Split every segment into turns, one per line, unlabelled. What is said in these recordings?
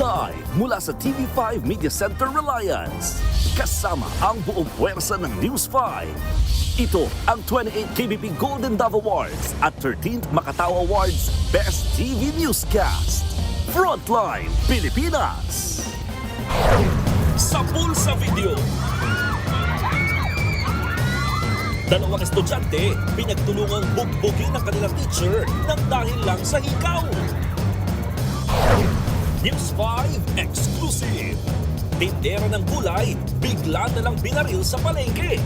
Live mula sa TV5 Media Center Reliance. Kasama ang buong puwersa ng News 5. Ito ang 28th KBP Golden Dove Awards at 13th Makatao Awards Best TV Newscast. Frontline Pilipinas. Sa Pulsa Video. Dalawang estudyante pinagtulungang bugbugin ng kanilang teacher nang dahil lang sa hikaw. News 5 Exclusive. Tindera ng gulay, bigla na lang binaril sa palengke.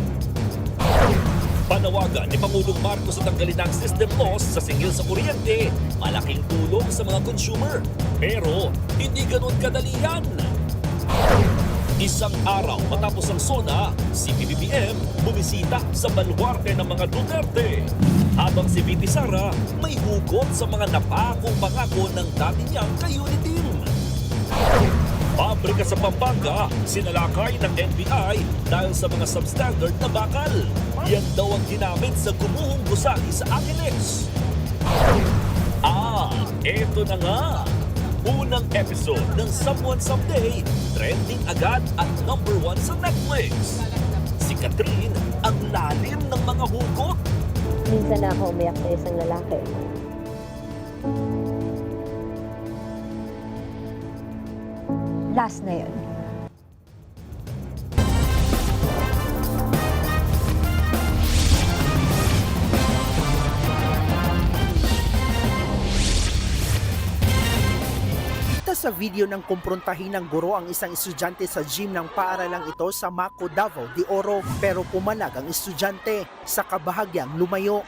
Panawagan ni Pangulong Marcos sa tanggalin ng system loss sa singil sa kuryente. Malaking tulong sa mga consumer. Pero hindi ganun kadali yan. Isang araw matapos ang SONA, si PBBM bumisita sa baluarte ng mga Duterte. Habang si VP Sara may hugot sa mga napakong pangako ng dati niyang ka-unit team. Pabrika sa Pampanga, sinalakay ng NBI dahil sa mga substandard na bakal. Yan daw ang ginamit sa gumuhong gusali sa Aquiles. Eto na nga. Unang episode ng Someone Someday, trending agad at #1 sa Netflix. Si Catherine ang lalim ng mga hugot.
Minsan na ako umiyak sa isang lalaki. Last na yun.
Sa video ng kumprontahin ng guro ang isang estudyante sa gym ng paaralang ito sa Maco, Davao de Oro, pero pumalag ang estudyante sa kabahagyang lumayo.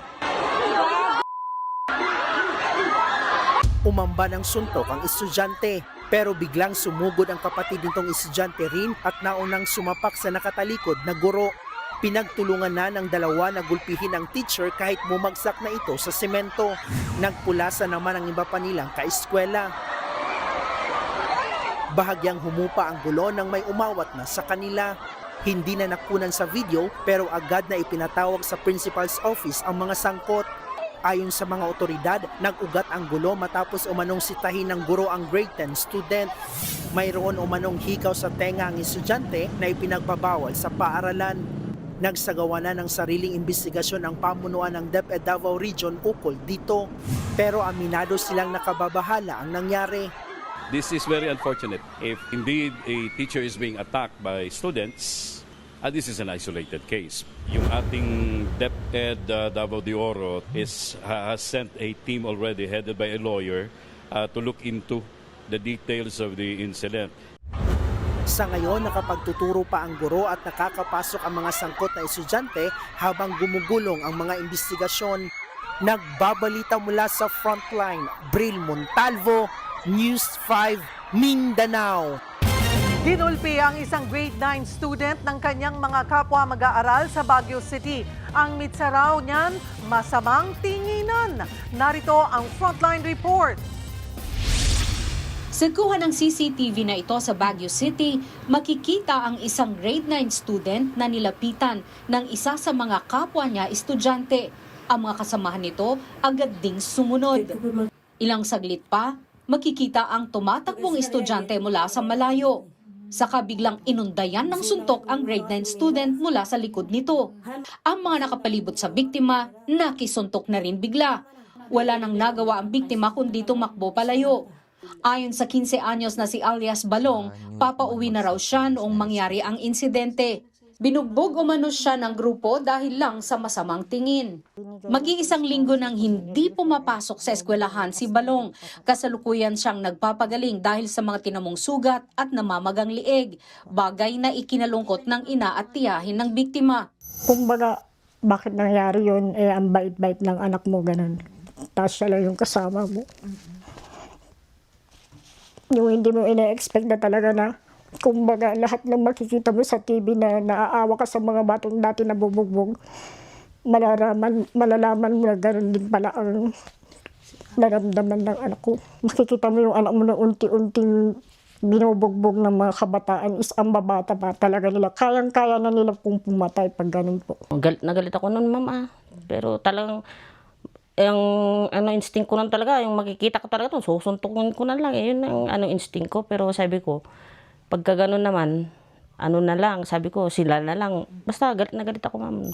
Umamba ng suntok ang estudyante, pero biglang sumugod ang kapatid nitong estudyante rin at naunang sumapak sa nakatalikod na guro. Pinagtulungan na ng dalawa na gulpihin ang teacher kahit bumagsak na ito sa semento. Nagpulasa naman ang iba pa nilang kaeskwela. Bahagyang humupa ang gulo nang may umawat na sa kanila. Hindi na nakunan sa video pero agad na ipinatawag sa principal's office ang mga sangkot. Ayon sa mga otoridad, nag-ugat ang gulo matapos umanong sitahin ng guro ang grade 10 student. Mayroon umanong hikaw sa tenga ang estudyante na ipinagbabawal sa paaralan. Nagsagawa na ng sariling investigasyon ang pamunuan ng DepEd Davao Region ukol dito. Pero aminado silang nakababahala ang nangyari.
This is very unfortunate. If indeed a teacher is being attacked by students, this is an isolated case. Yung ating DepEd Davao de Oro has sent a team already headed by a lawyer to look into the details of the incident.
Sa ngayon, nakapagtuturo pa ang guro at nakakapasok ang mga sangkot na estudyante habang gumugulong ang mga investigasyon. Nagbabalita mula sa Frontline, Bril Montalvo, News 5 Mindanao.
Kinulpi ang isang grade 9 student ng kanyang mga kapwa mag-aaral sa Baguio City. Ang mitsa raw niyan, masamang tinginan. Narito ang Frontline Report.
Sa kuha ng CCTV na ito sa Baguio City, makikita ang isang grade 9 student na nilapitan ng isa sa mga kapwa niya estudyante. Ang mga kasamahan nito agad ding sumunod. Ilang saglit pa, makikita ang tumatakbong estudyante mula sa malayo. Saka biglang inundayan ng suntok ang grade 9 student mula sa likod nito. Ang mga nakapalibot sa biktima, nakisuntok na rin bigla. Wala nang nagawa ang biktima kundi tumakbo palayo. Ayon sa 15 anyos na si alias Balong, papauwi na raw siya noong mangyari ang insidente. Binugbog umano siya ng grupo dahil lang sa masamang tingin. Mag-iisang linggo nang hindi pumapasok sa eskwelahan si Balong. Kasalukuyan siyang nagpapagaling dahil sa mga tinamong sugat at namamagang lieg. Bagay na ikinalungkot ng ina at tiyahin ng biktima.
Kumbaga, bakit nangyari yun? Ang bait-bait ng anak mo, ganun. Tapos siya lang yung kasama mo. Yung hindi mo ina-expect na talaga na kumbaga, lahat ng makikita mo sa TV na naaawa ka sa mga batong dati na bubugbog, malalaman mo na gano'n din pala ang naramdaman ng anak ko. Makikita mo yung anak mo na unti-unting binubugbog ng mga kabataan is ang babata pa talaga nila. Kayang-kaya na nila kung pumatay pag gano'n po.
Nagalit ako noon, mama. Pero talagang yung instinct ko lang talaga, yung makikita ko talaga ito, susuntukin ko na lang. Yun ang instinct ko. Pero sabi ko, pagka ganun naman, na lang, sabi ko, sila na lang. Basta galit na galit ako, ma'am.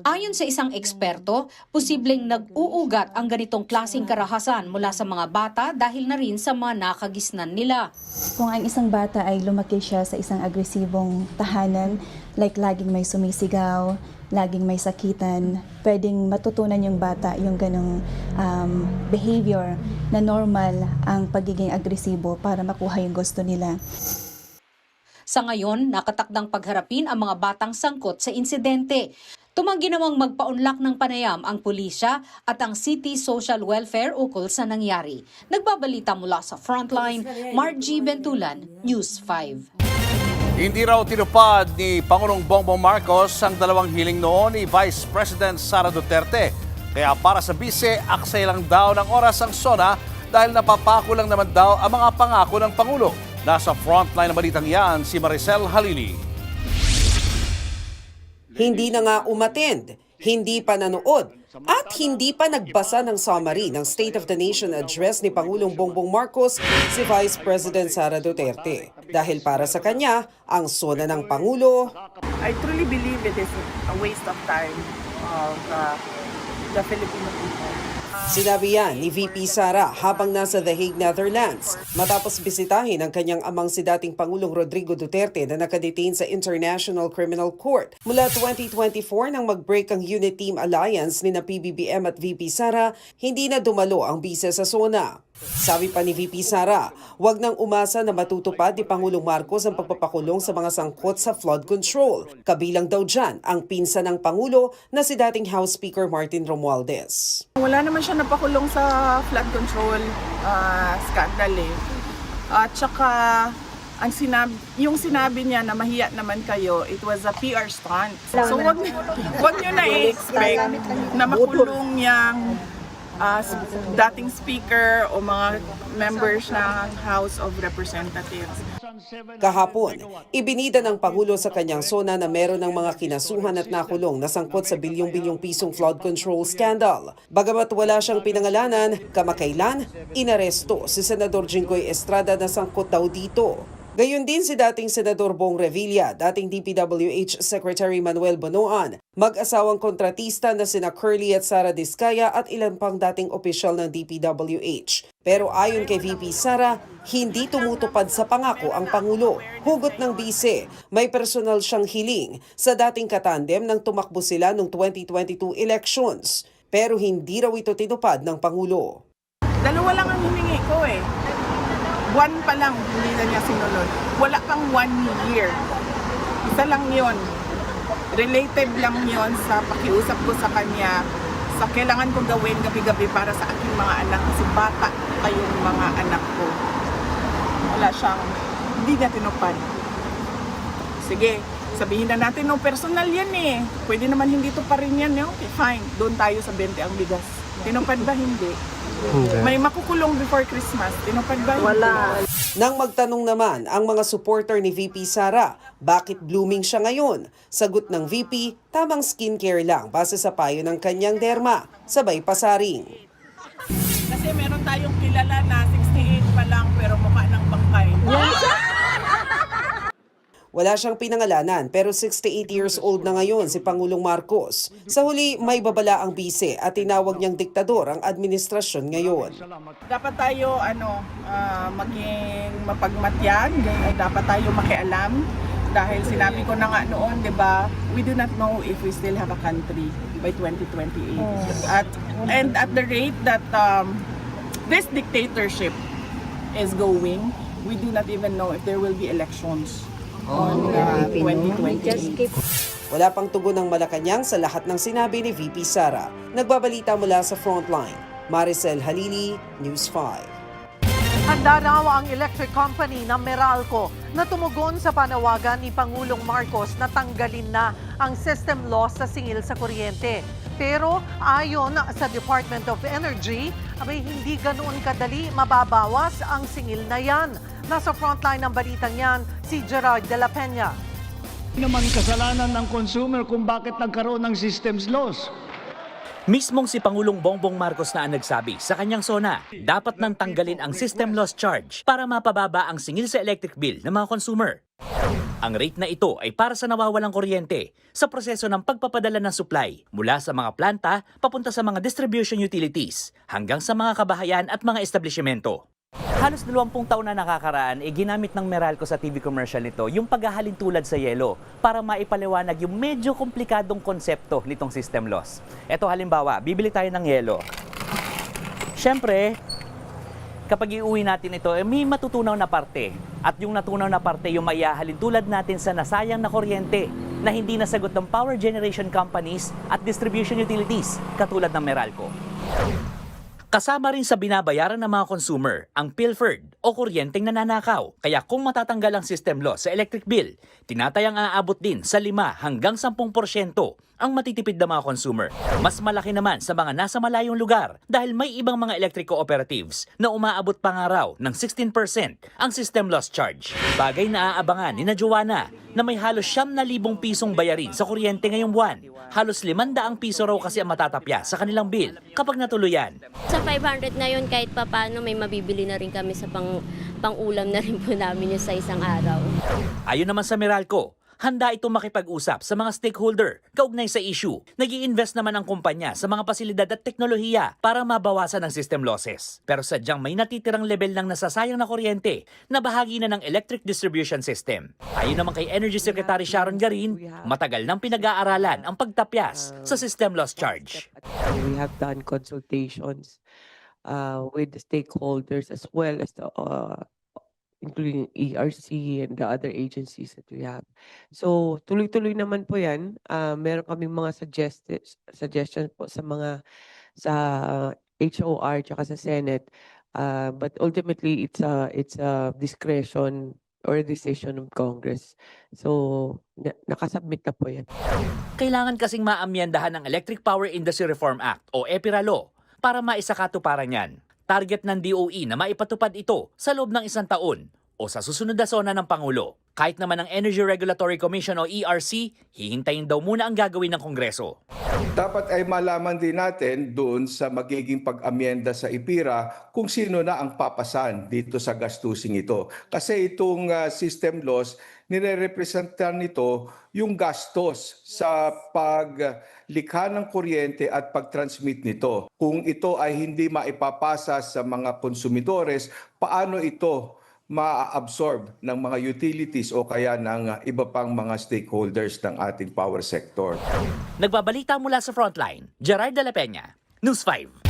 Ayon sa isang eksperto, posibleng nag-uugat ang ganitong klaseng karahasan mula sa mga bata dahil na rin sa mga nakagisnan nila.
Kung ang isang bata ay lumaki siya sa isang agresibong tahanan, like laging may sumisigaw, laging may sakitan, pwedeng matutunan yung bata yung ganong behavior na normal ang pagiging agresibo para makuha yung gusto nila.
Sa ngayon, nakatakdang pagharapin ang mga batang sangkot sa insidente. Tumanggi namang magpaunlak ng panayam ang pulisya at ang City Social Welfare ukol sa nangyari. Nagbabalita mula sa Frontline, Margie Bentulan, News 5.
Hindi raw tinupad ni Pangulong Bongbong Marcos ang dalawang hiling noon ni Vice President Sara Duterte. Kaya para sa bise, aksay lang daw ng oras ang SONA dahil napapako lang naman daw ang mga pangako ng Pangulo. Nasa frontline na balitang yan si Maricel Halili.
Hindi na nga umattend, hindi pa nanood, at hindi pa nagbasa ng summary ng State of the Nation Address ni Pangulong Bongbong Marcos si Vice President Sara Duterte. Dahil para sa kanya, ang SONA ng Pangulo,
I truly believe it is a waste of time of the Filipino people.
sinabi yan ni VP Sara habang nasa The Hague, Netherlands, matapos bisitahin ang kanyang amang si dating Pangulong Rodrigo Duterte na nakadetain sa International Criminal Court. Mula 2024 nang mag-break ang Unit Team Alliance ni na PBBM at VP Sara, hindi na dumalo ang bise sa SONA. Sabi pa ni VP Sara, huwag nang umasa na matutupad ni Pangulong Marcos ang pagpapakulong sa mga sangkot sa flood control. Kabilang daw dyan ang pinsan ng Pangulo na si dating House Speaker Martin Romualdez.
Wala naman siya napakulong sa flood control scandal eh. At saka yung sinabi niya na mahiya naman kayo, it was a PR stunt. So wag niyo na i-expect na makulong yang dating speaker o mga members ng House of Representatives.
Kahapon, ibinida ng Pangulo sa kanyang SONA na meron ng mga kinasuhan at nakulong na sangkot sa bilyong-bilyong pisong flood control scandal. Bagamat wala siyang pinangalanan, kamakailan, inaresto si Senador Jinggoy Estrada na sangkot daw dito. Gayon din si dating Senador Bong Revilla, dating DPWH Secretary Manuel Bonoan, mag-asawang kontratista na sina Curly at Sara Diskaya at ilan pang dating opisyal ng DPWH. Pero ayon kay VP Sara, hindi tumutupad sa pangako ang Pangulo. Hugot ng bise, may personal siyang hiling sa dating katandem nang tumakbo sila noong 2022 elections. Pero hindi raw ito tinupad ng Pangulo.
Dalawa lang ang hiningi ko eh. One pa lang, hindi na niya sinunod. Wala pang 1 year. Isa lang yon. Related lang yon sa pakiusap ko sa kanya sa kailangan kong gawin gabi-gabi para sa aking mga anak kasi bata pa yung mga anak ko. Wala siyang, hindi niya tinupad. Sige, sabihin na natin, no, personal yan eh. Pwede naman hindi to pa rin yan. Eh. Okay, fine. Doon tayo sa 20 ang bigas. Tinupad ba? Hindi. May makukulong before Christmas. Tinupad ba? Wala.
Nang magtanong naman ang mga supporter ni VP Sara, bakit blooming siya ngayon? Sagot ng VP, tamang skincare lang base sa payo ng kanyang derma, sabay pasaring.
Kasi meron tayong kilala na 68 pa lang pero mukha ng bangkay.
Wala siyang pinangalanan pero 68 years old na ngayon si Pangulong Marcos. Sa huli, may babala ang bise at tinawag niyang diktador ang administrasyon ngayon.
Dapat tayo maging mapagmatyan, dapat tayo makialam dahil sinabi ko na nga noon, 'di ba? We do not know if we still have a country by 2028. And at the rate that this dictatorship is going, we do not even know if there will be elections. On 2028.
Wala pang tugon ng Malacanang sa lahat ng sinabi ni VP Sara. Nagbabalita mula sa Frontline, Maricel Halili, News 5.
Handa raw ang electric company ng Meralco na tumugon sa panawagan ni Pangulong Marcos na tanggalin na ang system loss sa singil sa kuryente. Pero ayon sa Department of Energy, hindi ganoon kadali mababawas ang singil na yan. Nasa frontline ng balitang yan, si Gerard de la Peña.
Naman kasalanan ng consumer kung bakit nagkaroon ng systems loss. Mismong si Pangulong Bongbong Marcos na ang nagsabi sa kanyang SONA, dapat nang tanggalin ang system loss charge para mapababa ang singil sa electric bill ng mga consumer. Ang rate na ito ay para sa nawawalang kuryente sa proseso ng pagpapadala ng supply mula sa mga planta papunta sa mga distribution utilities hanggang sa mga kabahayan at mga establishmento. Halos 20 taon na nakakaraan, ginamit ng Meralco sa TV commercial nito yung paghahalin tulad sa yelo para maipaliwanag yung medyo komplikadong konsepto nitong system loss. Ito halimbawa, bibili tayo ng yelo. Siyempre, kapag iuwi natin ito, may matutunaw na parte. At yung natunaw na parte, yung maihahalin tulad natin sa nasayang na kuryente na hindi nasagot ng power generation companies at distribution utilities katulad ng Meralco. Kasama rin sa binabayaran ng mga consumer ang pilfered o kuryenteng nananakaw. Kaya kung matatanggal ang system loss sa electric bill, tinatayang aabot din sa 5 hanggang 10% ang matitipid ng mga consumer. Mas malaki naman sa mga nasa malayong lugar dahil may ibang mga electric cooperatives na umaabot pa nga raw ng 16% ang system loss charge. Bagay na aabangan ni Joanna na may halos 9,000 pisong bayarin sa kuryente ngayong buwan. Halos 500 piso raw kasi ang matatapya sa kanilang bill kapag natuluyan.
Sa 500 na yun, kahit papano may mabibili na rin kami sa pang-ulam na rin po namin yun sa isang araw.
Ayon naman sa Meralco, handa itong makipag-usap sa mga stakeholder kaugnay sa issue. Nag-i-invest naman ang kumpanya sa mga pasilidad at teknolohiya para mabawasan ang system losses. Pero sadyang may natitirang level ng nasasayang na kuryente na bahagi na ng electric distribution system. Ayon naman kay Energy Secretary Sharon Garin, matagal nang pinag-aaralan ang pagtapyas sa system loss charge.
We have done consultations with the stakeholders as well as the including ERC and the other agencies that we have. So, tuloy-tuloy naman po yan. Meron kaming mga suggestions po sa HOR tsaka sa Senate. But ultimately, it's a discretion or a decision of Congress. So, nakasubmit na po yan.
Kailangan kasing maamyendahan ng Electric Power Industry Reform Act o EPIRA Law para maisakatuparan yan. Target ng DOE na maipatupad ito sa loob ng 1 taon o sa susunod na SONA ng Pangulo. Kahit naman ang Energy Regulatory Commission o ERC, hihintayin daw muna ang gagawin ng Kongreso.
Dapat ay malaman din natin doon sa magiging pag-amyenda sa IPIRA kung sino na ang papasan dito sa gastusing ito. Kasi itong system loss, nire-representan nito yung gastos sa paglikha ng kuryente at pag-transmit nito. Kung ito ay hindi maipapasa sa mga konsumidores, paano ito ma-absorb ng mga utilities o kaya ng iba pang mga stakeholders ng ating power sector?
Nagbabalita mula sa Frontline, Gerard de la Peña, News 5.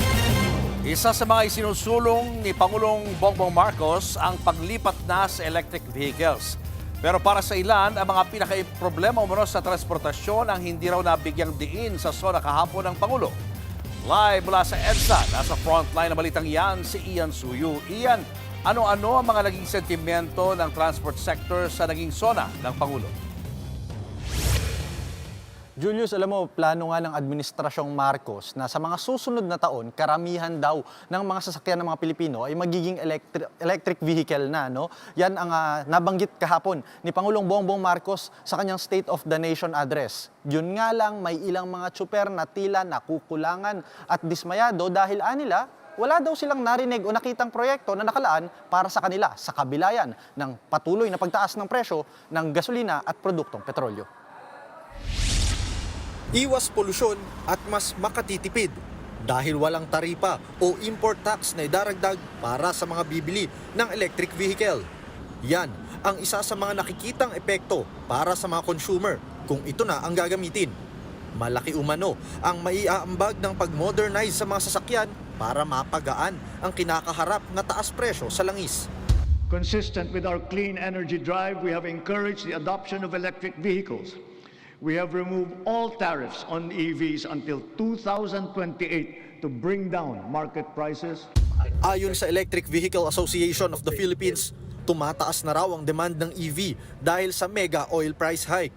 Isa sa mga isinusulong ni Pangulong Bongbong Marcos ang paglipat na sa electric vehicles. Pero para sa ilan, ang mga pinaka-problema umano sa transportasyon ang hindi raw nabigyang diin sa SONA kahapon ng Pangulo. Live mula sa EDSA, nasa Frontline na balitang yan si Ian Suyu. Ian, ano-ano ang mga naging sentimento ng transport sector sa naging SONA ng Pangulo?
Julius, alam mo, plano nga ng Administrasyong Marcos na sa mga susunod na taon, karamihan daw ng mga sasakyan ng mga Pilipino ay magiging electric vehicle na. No? Yan ang nabanggit kahapon ni Pangulong Bongbong Marcos sa kanyang State of the Nation address. Yun nga lang, may ilang mga tsuper na tila nakukulangan at dismayado dahil anila, wala daw silang narinig o nakitang proyekto na nakalaan para sa kanila sa kabilayan ng patuloy na pagtaas ng presyo ng gasolina at produktong petrolyo.
Iwas polusyon at mas makatitipid dahil walang taripa o import tax na idaragdag para sa mga bibili ng electric vehicle. Yan ang isa sa mga nakikitang epekto para sa mga consumer kung ito na ang gagamitin. Malaki umano ang maiaambag ng pag-modernize sa mga sasakyan para mapagaan ang kinakaharap na taas presyo sa langis.
Consistent with our clean energy drive, we have encouraged the adoption of electric vehicles. We have removed all tariffs on EVs until 2028 to bring down market prices.
Ayon sa Electric Vehicle Association of the Philippines, tumataas na raw ang demand ng EV dahil sa mega oil price hike.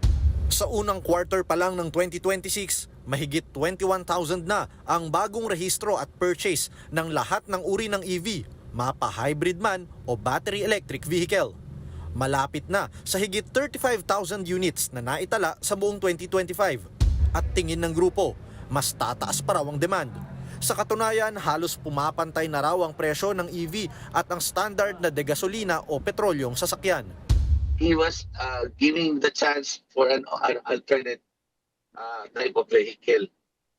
Sa unang quarter pa lang ng 2026, mahigit 21,000 na ang bagong rehistro at purchase ng lahat ng uri ng EV, mapa-hybrid man o battery electric vehicle. Malapit na sa higit 35,000 units na naitala sa buong 2025. At tingin ng grupo, mas tataas pa raw ang demand. Sa katunayan, halos pumapantay na raw ang presyo ng EV at ang standard na degasolina o petrolyong sasakyan.
He was giving the chance for an alternate type of vehicle.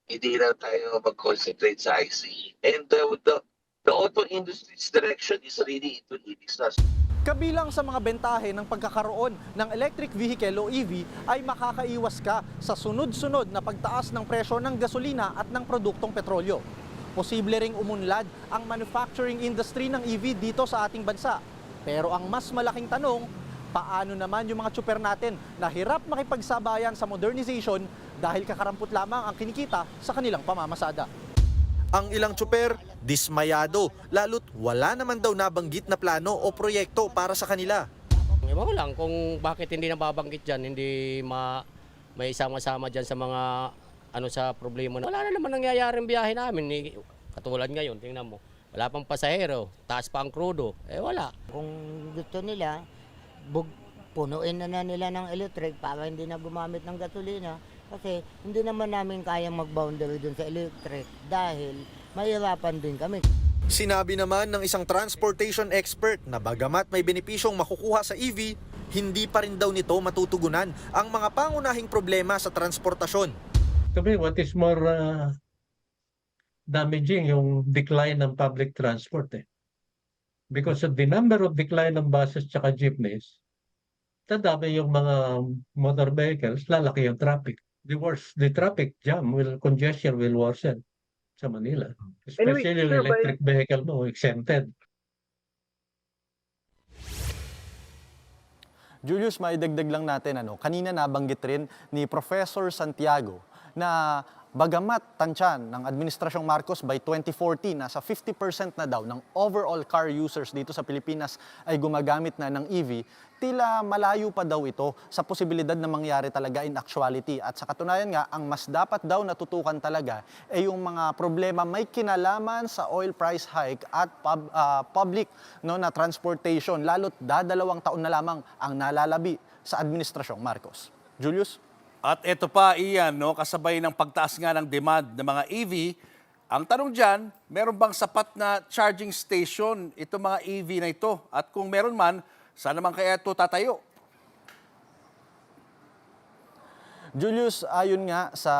Hindi na tayo mag-concentrate sa ICE. And the auto industry's direction is really into EVs.
Kabilang sa mga bentahe ng pagkakaroon ng electric vehicle o EV ay makakaiwas ka sa sunod-sunod na pagtaas ng presyo ng gasolina at ng produktong petrolyo. Posible ring umunlad ang manufacturing industry ng EV dito sa ating bansa. Pero ang mas malaking tanong, paano naman yung mga tsuper natin na hirap makipagsabayan sa modernization dahil kakarampot lamang ang kinikita sa kanilang pamamasada?
Ang ilang tsuper, dismayado, lalo't wala naman daw nabanggit na plano o proyekto para sa kanila.
Ewan ko lang kung bakit hindi nababanggit dyan, hindi may sama-sama dyan sa mga sa problema. Wala na naman nangyayaring biyahe namin. Katulad ngayon, tingnan mo, wala pang pasahero, taas pa ang krudo, wala.
Kung gusto nila, punuin na nila ng electric para hindi na gumamit ng gasolina. Kasi hindi naman namin kayang mag-boundary dun sa electric dahil mahirapan din kami.
Sinabi naman ng isang transportation expert na bagamat may benepisyong makukuha sa EV, hindi pa rin daw nito matutugunan ang mga pangunahing problema sa transportasyon.
To me, what is more damaging yung decline ng public transport. Because of the number of decline ng buses tsaka jeepneys, dadami yung mga motor vehicles, lalaki yung traffic. The traffic jam congestion will worsen sa Manila. Especially yung electric vehicle exempted.
Julius, maidagdag lang natin, kanina nabanggit rin ni Professor Santiago na bagamat tansyan ng Administrasyong Marcos by 2040, nasa 50% na daw ng overall car users dito sa Pilipinas ay gumagamit na ng EV, tila malayo pa daw ito sa posibilidad na mangyari talaga in actuality. At sa katunayan nga, ang mas dapat daw natutukan talaga ay yung mga problema may kinalaman sa oil price hike at public na transportation, lalo't dadalawang taon na lamang ang nalalabi sa Administrasyong Marcos. Julius?
At ito pa, Ian, kasabay ng pagtaas nga ng demand ng mga EV, ang tanong dyan, meron bang sapat na charging station itong mga EV na ito? At kung meron man, saan naman kaya ito tatayo?
Julius, ayon nga sa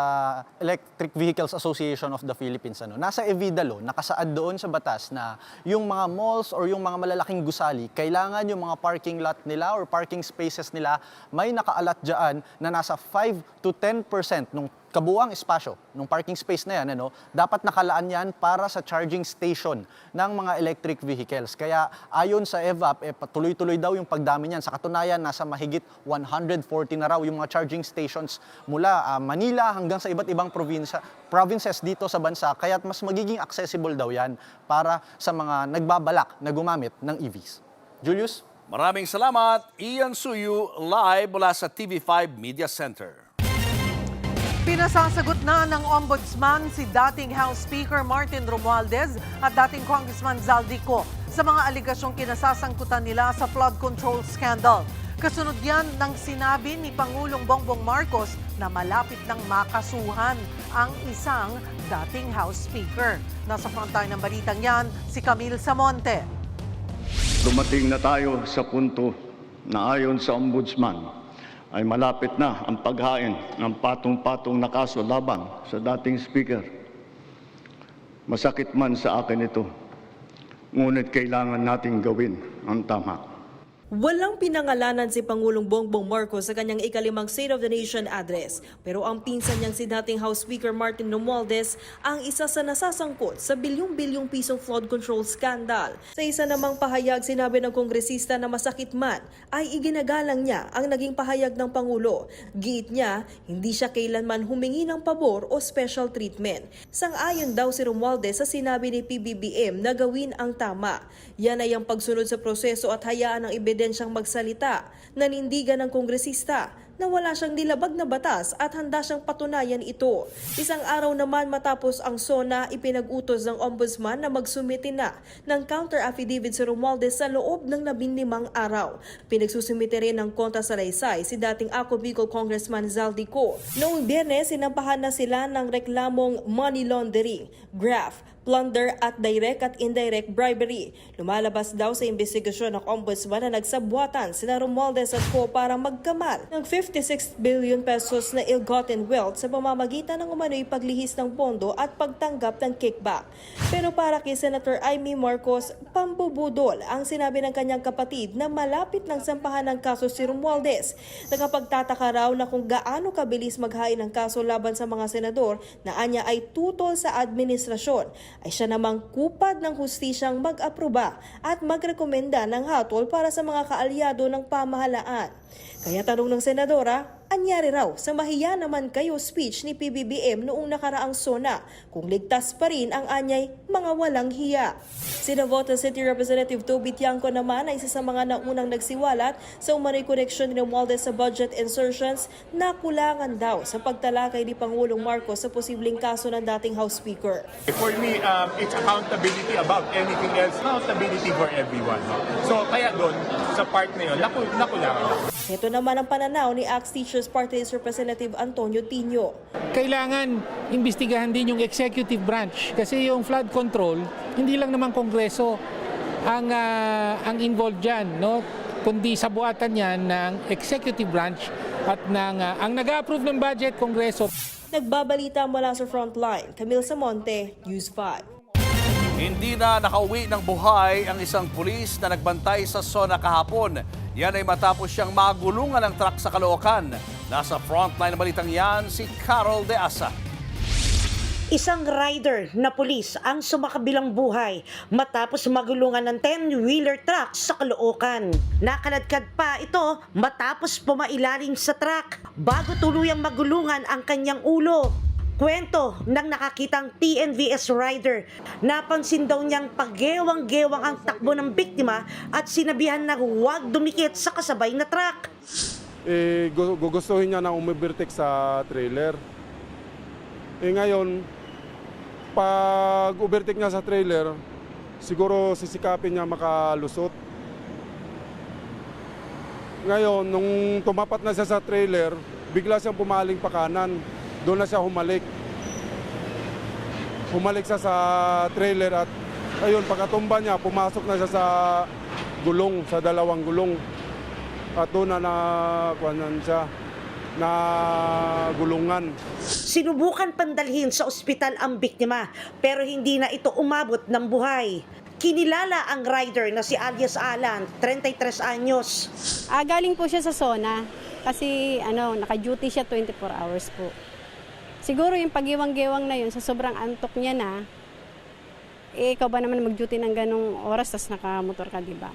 Electric Vehicles Association of the Philippines, nasa EVIDA law, nakasaad doon sa batas na yung mga malls or yung mga malalaking gusali, kailangan yung mga parking lot nila or parking spaces nila may nakaalat dyan na nasa 5 to 10% nung kabuuang espasyo, nung parking space na yan, dapat nakalaan yan para sa charging station ng mga electric vehicles. Kaya ayon sa EVAP, tuloy-tuloy daw yung pagdami niyan. Sa katunayan, nasa mahigit 140 na raw yung mga charging stations mula Manila hanggang sa iba't ibang provinces dito sa bansa. Kaya mas magiging accessible daw yan para sa mga nagbabalak na gumamit ng EVs. Julius?
Maraming salamat, Ian Suyu, live mula sa TV5 Media Center.
Pinasasagot na ng Ombudsman si dating House Speaker Martin Romualdez at dating Congressman Zaldico sa mga aligasyong kinasasangkutan nila sa flood control scandal. Kasunod yan ng sinabi ni Pangulong Bongbong Marcos na malapit nang makasuhan ang isang dating House Speaker. Nasa front tayo ng balitang yan, si Camille Samonte.
Dumating na tayo sa punto na ayon sa Ombudsman, ay malapit na ang paghain ng patong-patong na kaso laban sa dating speaker. Masakit man sa akin ito, ngunit kailangan nating gawin ang tama.
Walang pinangalanan si Pangulong Bongbong Marcos sa kanyang ikalimang State of the Nation address. Pero ang pinsan niyang si dating House Speaker Martin Romualdez ang isa sa nasasangkot sa bilyong-bilyong pisong flood control scandal. Sa isa namang pahayag, sinabi ng kongresista na masakit man ay iginagalang niya ang naging pahayag ng Pangulo. Giit niya, hindi siya kailanman humingi ng pabor o special treatment. Sang-ayon daw si Romualdez sa sinabi ni PBBM na gawin ang tama. Yan ay ang pagsunod sa proseso at hayaan ng ebidensyang magsalita. Nanindigan ng kongresista na wala siyang nilabag na batas at handa siyang patunayan ito. Isang araw naman matapos ang SONA, ipinag-utos ng Ombudsman na magsumite na ng counter affidavit si Romualdez sa loob ng 15 araw. Pinagsusumite rin ng kontra sa laysay si dating Ako Bicol Congressman Zaldico. Noong Biyernes, sinampahan na sila ng reklamong money laundering, graft, plunder at direct at indirect bribery. Lumalabas daw sa investigasyon ng Ombudsman na nagsabwatan sina Romualdez at Co para magkamal ng 56 billion pesos na ill-gotten wealth sa pamamagitan ng umano'y paglihis ng pondo at pagtanggap ng kickback. Pero para kay Senator Amy Marcos, pambubudol ang sinabi ng kanyang kapatid na malapit ng sampahan ng kaso si Romualdez. Nakapagtataka raw na kung gaano kabilis maghain ng kaso laban sa mga senador na anya ay tutol sa administrasyon, ay siya namang kupad ng hustisyang mag-aproba at magrekomenda ng hatol para sa mga kaalyado ng pamahalaan. Kaya tanong ng senadora, anyari raw sa mahiya naman kayo speech ni PBBM noong nakaraang SONA kung ligtas pa rin ang anyay mga walang hiya. Si Navotas City Representative Toby Tiangco naman ay isa sa mga naunang nagsiwalat sa umano'y koneksyon ni Romualdez sa budget insertions na kulangan daw sa pagtalakay ni Pangulong Marcos sa posibleng kaso ng dating House Speaker.
For me, it's accountability above anything else. Accountability for everyone. So kaya doon, sa part na yun, nakulangan.
Ito naman ang pananaw ni Axe Teachers Party List Representative Antonio Tino.
Kailangan imbestigahan din yung executive branch kasi yung flood control, hindi lang naman Kongreso ang involved dyan, no? Kundi sa buhatan yan ng executive branch at ang nag-approve ng budget, Kongreso.
Nagbabalita mula sa Frontline, Camille Samonte, News 5.
Hindi na nakauwi ng buhay ang isang pulis na nagbantay sa SONA kahapon. Yan ay matapos siyang magulungan ng truck sa Caloocan. Nasa frontline na balitang yan si Carol De Asa.
Isang rider na pulis ang sumakabilang buhay matapos magulungan ng 10-wheeler truck sa Caloocan. Nakaladkad pa ito matapos pumailalim sa truck bago tuluyang magulungan ang kanyang ulo. Kwento ng nakakitang TNVS rider, napansin daw niyang paggewang-gewang ang takbo ng biktima at sinabihan na huwag dumikit sa kasabay na truck.
Gugustuhin niya na umibertek sa trailer. Ngayon, pag ubertek niya sa trailer, siguro sisikapin niya makalusot. Ngayon, nung tumapat na siya sa trailer, bigla siyang pumaling pa kanan. Doon na siya humalik. Humalik siya sa trailer at ayun, pagkatumba niya, pumasok na siya sa gulong, sa dalawang gulong. At doon na gulungan.
Sinubukan pandalhin sa ospital ang biktima pero hindi na ito umabot ng buhay. Kinilala ang rider na si alias Alan, 33 anyos.
Galing po siya sa SONA kasi naka-duty siya 24 hours po. Siguro yung pagiwang-gewang na yun, sa sobrang antok niya na, ikaw ba naman mag-duty ng ganong oras, tas nakamotor ka, di ba?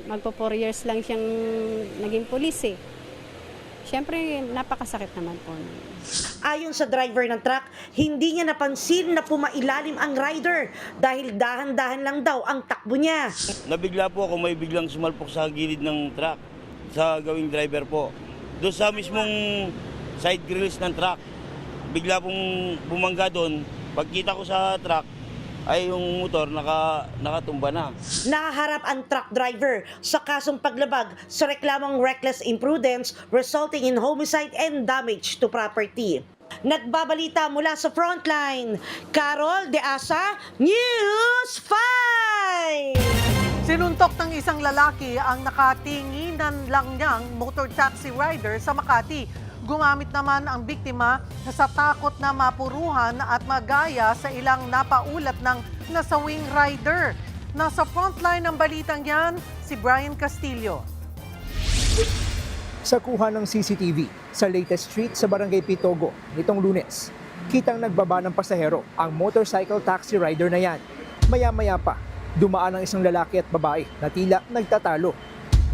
Magpo 4 years lang siyang naging pulis eh. Siyempre, napakasakit naman po.
Ayon sa driver ng truck, hindi niya napansin na pumailalim ang rider dahil dahan-dahan lang daw ang takbo niya.
Nabigla po ako, may biglang sumalpok sa gilid ng truck sa gawing driver po. Doon sa mismong side grills ng truck, bigla pong bumangga doon. Pagkita ko sa truck, ay yung motor nakatumba na.
Nahaharap ang truck driver sa kasong paglabag sa reklamong reckless imprudence resulting in homicide and damage to property. Nagbabalita mula sa Frontline, Carol De Asa, News 5!
Sinuntok ng isang lalaki ang nakatinginan lang niyang motor taxi rider sa Makati. Gumamit naman ang biktima sa takot na mapuruhan at magaya sa ilang napaulat ng nasawing rider. Nasa frontline ng balitang yan, si Brian Castillo.
Sa kuha ng CCTV sa latest street sa Barangay Pitogo nitong Lunes, kitang nagbaba ng pasahero ang motorcycle taxi rider na yan. Maya-maya pa, dumaan ang isang lalaki at babae na tila nagtatalo.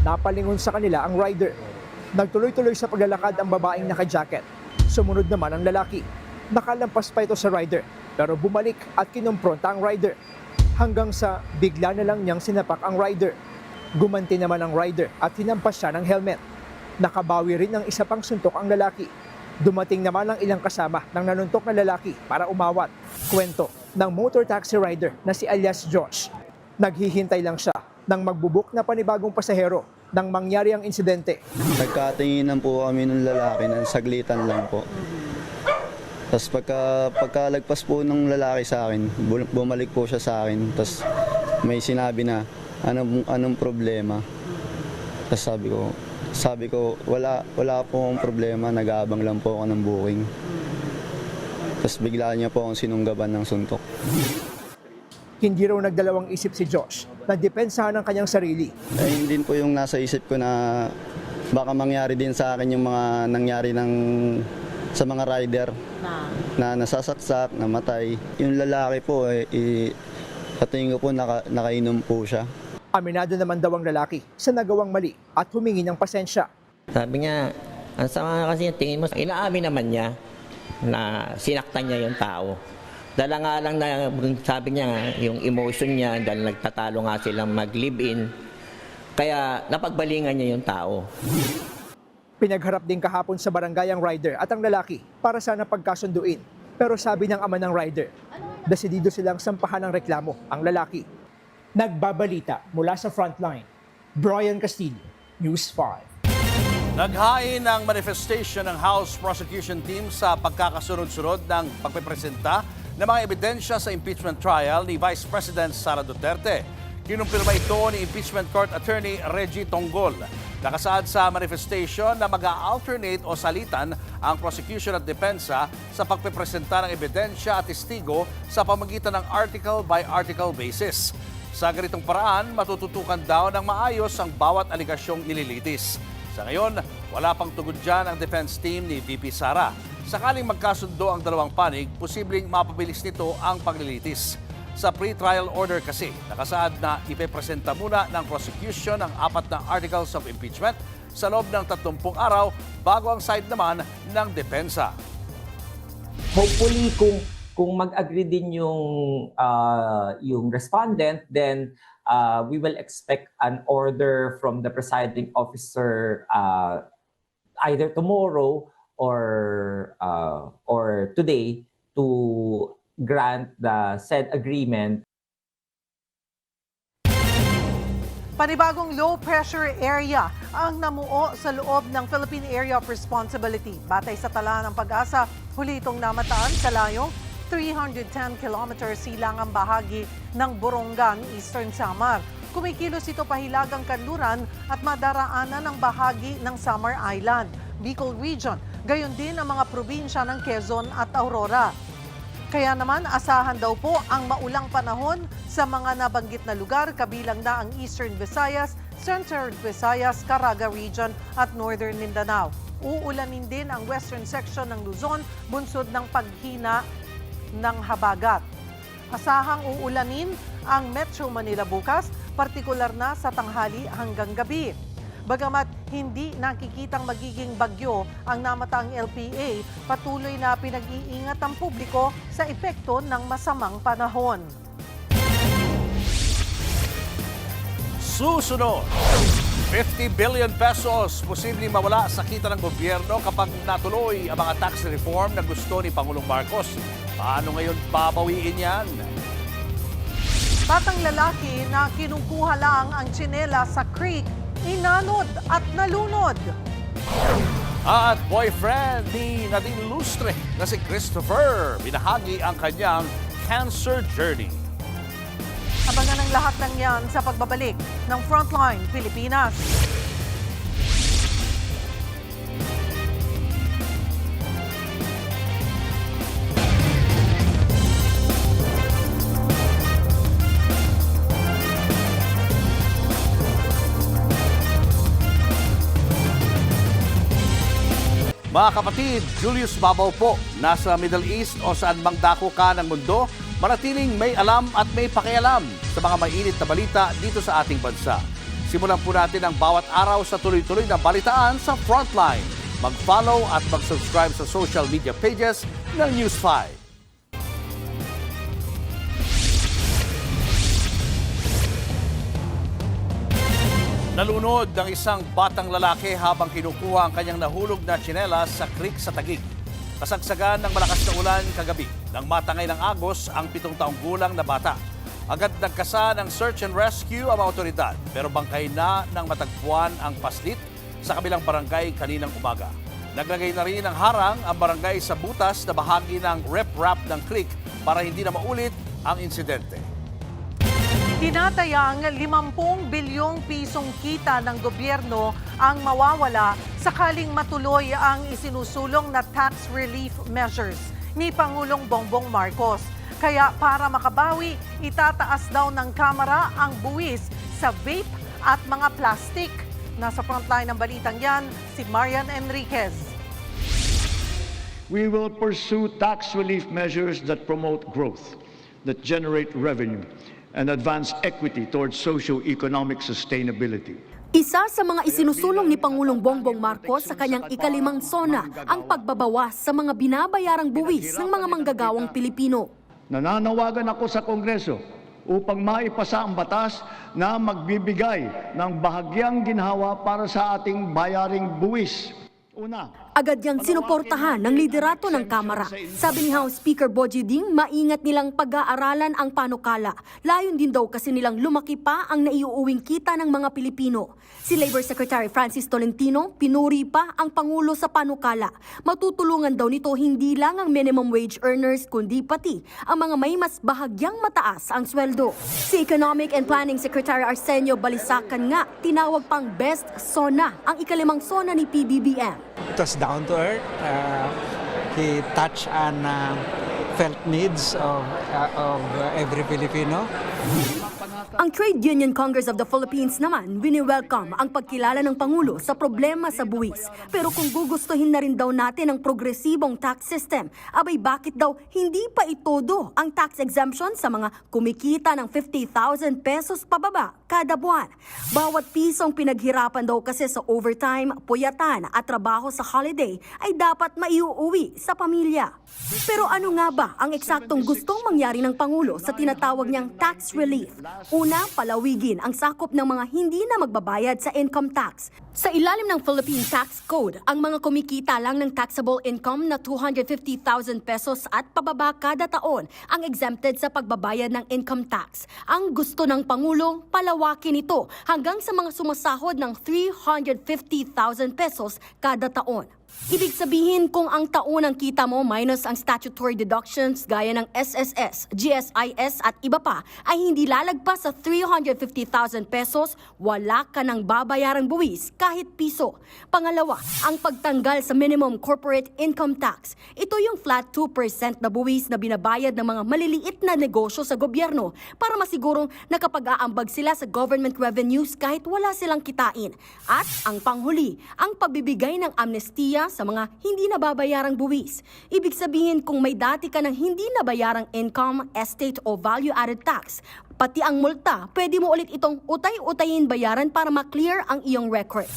Napalingon sa kanila ang rider. Nagtuloy-tuloy sa paglalakad ang babaeng naka-jacket. Sumunod naman ang lalaki. Nakalampas pa ito sa rider pero bumalik at kinumpronta ang rider. Hanggang sa bigla na lang niyang sinapak ang rider. Gumanti naman ang rider at hinampas siya ng helmet. Nakabawi rin ng isa pang suntok ang lalaki. Dumating naman ang ilang kasama ng nanuntok na lalaki para umawat. Kwento ng motor taxi rider na si alias Josh. Naghihintay lang siya ng magbubuk na panibagong pasahero nang mangyari ang insidente.
Nagkatinginan po kami ng lalaki ng saglitan lang po. Tapos pagkalagpas po ng lalaki sa akin, bumalik po siya sa akin. Tapos may sinabi na, anong problema? Tapos sabi ko, wala po akong problema, nag-aabang lang po ako ng booking. Tapos bigla niya po akong sinunggaban ng suntok.
Hindi raw nagdalawang isip si Josh na depensahan ang kanyang sarili.
Ayun din po yung nasa isip ko na baka mangyari din sa akin yung mga nangyari sa mga rider na nasasaksak, namatay. Yung lalaki po, patingin ko po nakainom po siya.
Aminado naman daw ang lalaki sa nagawang mali at humingi ng pasensya.
Sabi niya, ang sama kasi yung tingin mo, inaamin naman niya na sinaktan niya yung tao. Dala nga lang na sabi niya, yung emotion niya, dahil nagtatalo nga silang mag-live-in, kaya napagbalingan niya yung tao.
Pinagharap din kahapon sa barangay ang rider at ang lalaki para sana pagkasunduin. Pero sabi ng ama ng rider, desidido silang sampahan ng reklamo ang lalaki. Nagbabalita mula sa Frontline, Brian Castillo, News 5.
Naghain ng manifestation ng House Prosecution Team sa pagkakasunod-sunod ng pagpepresenta ng mga ebidensya sa impeachment trial ni Vice President Sara Duterte. Kinumpirma ito ni Impeachment Court Attorney Reggie Tonggol. Nakasaad sa manifestation na mag-alternate o salitan ang prosecution at depensa sa pagpepresenta ng ebidensya at testigo sa pamagitan ng article-by-article basis. Sa ganitong paraan, matututukan daw ng maayos ang bawat aligasyong nililitis. Sa ngayon, wala pang tugod dyan ang defense team ni VP Sara. Sakaling magkasundo ang dalawang panig, posibleng mapabilis nito ang paglilitis. Sa pre-trial order kasi, nakasaad na ipepresenta muna ng prosecution ang 4 na articles of impeachment sa loob ng 30 araw bago ang side naman ng depensa.
Hopefully, kung mag-agree din yung respondent, then we will expect an order from the presiding officer either tomorrow or today to grant the said agreement.
Panibagong low-pressure area ang namuo sa loob ng Philippine Area of Responsibility. Batay sa tala ng Pag-asa, huli itong namataan sa layong 310 kilometers silangang bahagi ng Borongan, Eastern Samar. Kumikilos ito pahilagang kanluran at madaraanan ng bahagi ng Samar Island, Bicol Region, gayon din ang mga probinsya ng Quezon at Aurora. Kaya naman asahan daw po ang maulang panahon sa mga nabanggit na lugar, kabilang na ang Eastern Visayas, Central Visayas, Caraga Region at Northern Mindanao. Uulanin din ang western section ng Luzon, bunsod ng paghina ng habagat. Asahang uulanin ang Metro Manila bukas, partikular na sa tanghali hanggang gabi. Bagamat hindi nakikitang magiging bagyo ang namataang LPA, patuloy na pinag-iingat ang publiko sa epekto ng masamang panahon.
Susunod, 50 billion pesos posibleng mawala sa kita ng gobyerno kapag natuloy ang mga tax reform na gusto ni Pangulong Marcos. Paano ngayon babawiin yan?
Batang lalaki na kinukuha lang ang tsinela sa creek, inanod at nalunod.
At boyfriend ni Nadine Lustre na si Christopher, binahagi ang kanyang cancer journey.
Abangan ang lahat ng yan sa pagbabalik ng Frontline Pilipinas.
Mga kapatid, Julius Babaw po, nasa Middle East o saan mang dako ka ng mundo, manatiling may alam at may pakialam sa mga mainit na balita dito sa ating bansa. Simulan po natin ang bawat araw sa tuloy-tuloy na balitaan sa Frontline. Mag-follow at mag-subscribe sa social media pages ng News 5. Nalunod ng isang batang lalaki habang kinukuha ang kanyang nahulog na tsinelas sa creek sa Taguig. Kasagsagan ng malakas na ulan kagabi nang matangay ng agos ang 7 taong gulang na bata. Agad nagkasa ng search and rescue ang mga otoridad pero bangkay na nang matagpuan ang paslit sa kabilang barangay kaninang umaga. Naglagay na rin ng harang ang barangay sa butas na bahagi ng riprap ng creek para hindi na maulit ang insidente.
Tinatayang 50 bilyong pisong kita ng gobyerno ang mawawala sakaling matuloy ang isinusulong na tax relief measures ni Pangulong Bongbong Marcos. Kaya para makabawi, itataas daw ng Kamara ang buwis sa vape at mga plastic. Nasa frontline ng balitang yan, si Marian Enriquez.
We will pursue tax relief measures that promote growth, that generate revenue, and advance equity towards socio-economic sustainability.
Isa sa mga isinusulong ni Pangulong Bongbong Marcos sa kanyang ika-5 SONA ang pagbabawas sa mga binabayarang buwis ng mga manggagawang Pilipino.
Nananawagan ako sa Kongreso upang maipasa ang batas na magbibigay ng bahagyang ginhawa para sa ating bayaring buwis. Una,
agad niyang sinuportahan ng liderato ng Kamara. Sabi ni House Speaker Bogie Ding, maingat nilang pag-aaralan ang panukala. Layon din daw kasi nilang lumaki pa ang naiuuwing kita ng mga Pilipino. Si Labor Secretary Francis Tolentino, pinuri pa ang Pangulo sa panukala. Matutulungan daw nito hindi lang ang minimum wage earners kundi pati ang mga may mas bahagyang mataas ang sweldo. Si Economic and Planning Secretary Arsenio Balisacan nga, tinawag pang best SONA ang ika-5 SONA ni PBBM.
It was down to earth. He touched on felt needs of every Filipino.
Ang Trade Union Congress of the Philippines naman, wini-welcome ang pagkilala ng Pangulo sa problema sa buwis. Pero kung gugustuhin na rin daw natin ang progresibong tax system, abay bakit daw hindi pa itodo ang tax exemption sa mga kumikita ng 50,000 pesos pababa kada buwan? Bawat pisong pinaghirapan daw kasi sa overtime, puyatan at trabaho sa holiday ay dapat maiuuwi sa pamilya. Pero ano nga ba ang eksaktong gustong mangyari ng Pangulo sa tinatawag niyang tax relief? Una, palawigin ang sakop ng mga hindi na magbabayad sa income tax. Sa ilalim ng Philippine Tax Code, ang mga kumikita lang ng taxable income na 250,000 pesos at pababa kada taon ang exempted sa pagbabayad ng income tax. Ang gusto ng Pangulo, palawakin ito hanggang sa mga sumasahod ng 350,000 pesos kada taon. Ibig sabihin kung ang taon ng kita mo minus ang statutory deductions gaya ng SSS, GSIS at iba pa ay hindi lalagpas sa 350,000 pesos, wala ka nang babayarang buwis kahit piso. Pangalawa, ang pagtanggal sa minimum corporate income tax. Ito yung flat 2% na buwis na binabayad ng mga maliliit na negosyo sa gobyerno para masigurong nakapag-aambag sila sa government revenues kahit wala silang kitain. At ang panghuli, ang pagbibigay ng amnestiya sa mga hindi nababayarang buwis. Ibig sabihin kung may dati ka ng hindi nabayarang income, estate o value-added tax, pati ang multa, pwede mo ulit itong utay-utayin bayaran para ma-clear ang iyong record.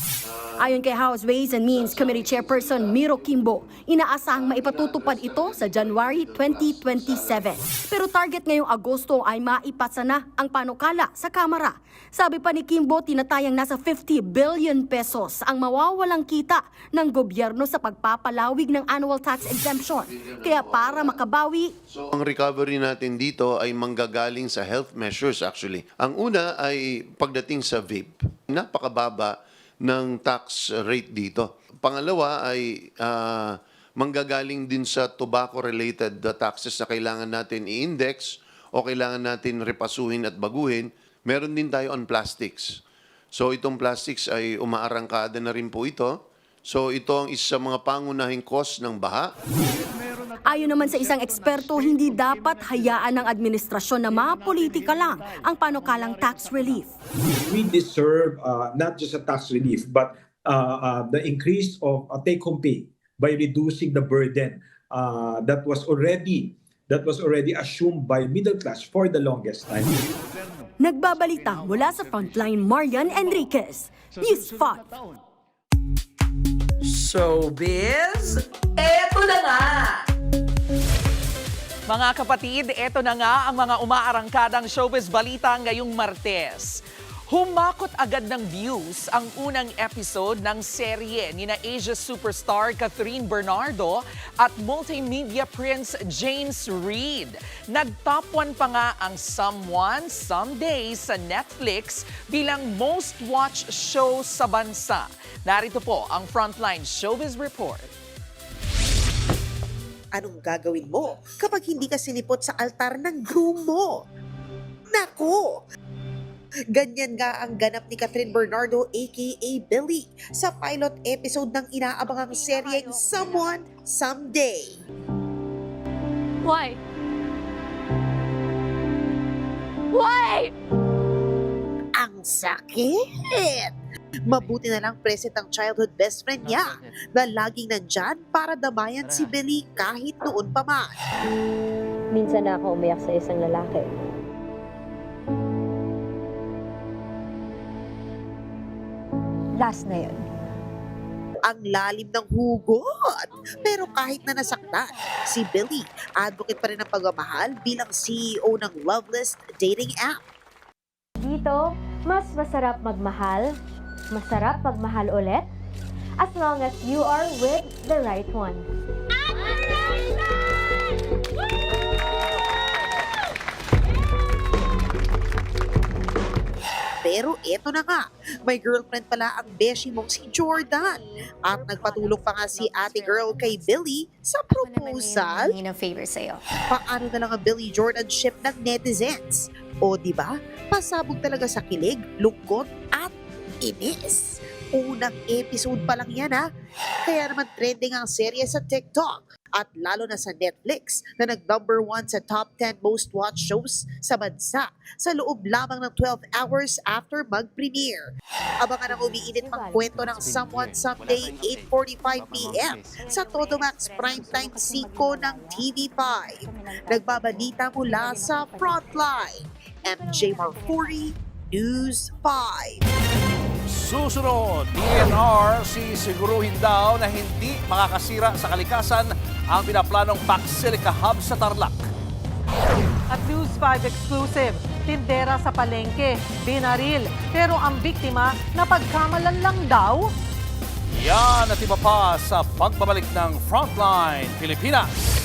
Ayon kay House Ways and Means Committee Chairperson Miro Kimbo, inaasahang maipatutupad ito sa January 2027. Pero target ngayong Agosto ay maipasa na ang panukala sa Kamara. Sabi pa ni Kimbo, tinatayang nasa 50 billion pesos ang mawawalang kita ng gobyerno sa pagpapalawig ng annual tax exemption. Kaya para makabawi,
ang recovery natin dito ay manggagaling sa health measures actually. Ang una ay pagdating sa vape. Napakababa ng tax rate dito. Pangalawa ay manggagaling din sa tobacco-related taxes na kailangan natin i-index o kailangan natin repasuhin at baguhin. Meron din tayo on plastics. So itong plastics ay umaarangkada na rin po ito. So ito ang isa sa mga pangunahing cost ng baha.
Ayon naman sa isang eksperto, hindi dapat hayaan ng administrasyon na mapolitika lang ang panukalang tax relief.
We deserve not just a tax relief but the increase of take-home pay by reducing the burden that was already assumed by middle class for the longest time.
Nagbabalita mula sa Frontline, Marian Enriquez, News 5.
Showbiz, eto na nga! Mga kapatid, eto na nga ang mga umaarangkadang showbiz balita ngayong Martes.
Humakot agad ng views ang unang episode ng serye ni na Asia superstar Catherine Bernardo at multimedia prince James Reid. Nag-top 1 pa nga ang Someone, Someday sa Netflix bilang most watched show sa bansa. Narito po ang Frontline Showbiz Report.
Anong gagawin mo kapag hindi ka sinipot sa altar ng groom mo? Nako! Ganyan nga ang ganap ni Catherine Bernardo aka Billy sa pilot episode ng inaabangang seryeng Someone, Someday.
Why? Why?
Ang sakit! Mabuti na lang present ang childhood best friend niya na laging nandyan para damayan si Billy kahit noon pa man.
Minsan na ako umiyak sa isang lalaki. Last na yun.
Ang lalim ng hugot. Pero kahit na nasaktan, si Billy, advocate pa rin ng pagmamahal bilang CEO ng Loveless dating app.
Dito, mas masarap magmahal, masarap magmahal ulit, as long as you are with the right one.
Pero eto na nga, may girlfriend pala ang beshi mong si Jordan. At nagpatulong pa nga si ate girl kay Billy sa proposal.
Ng favor sa'yo.
Paano na lang ang Billy Jordan ship ng netizens? O diba, pasabog talaga sa kilig, lungkot at inis. Unang episode pa lang yan ha. Kaya naman trending ang serye sa TikTok. At lalo na sa Netflix na nag-number 1 sa top 10 most watched shows sa bansa sa loob lamang ng 12 hours after mag-premiere. Abangan ang umiinit pang kwento ng Someone Someday 8:45 p.m. sa Todo Max Primetime 5 ng TV5. Nagbabalita mula sa Frontline, MJ Marfuri, News 5.
Susunod, DNR sisiguruhin daw na hindi makakasira sa kalikasan ang pinaplanong Paxilica Hub sa Tarlac.
At News 5 exclusive, tindera sa palengke, binaril, pero ang biktima napagkamalan lang daw.
Yan at iba pa sa pagbabalik ng Frontline Pilipinas.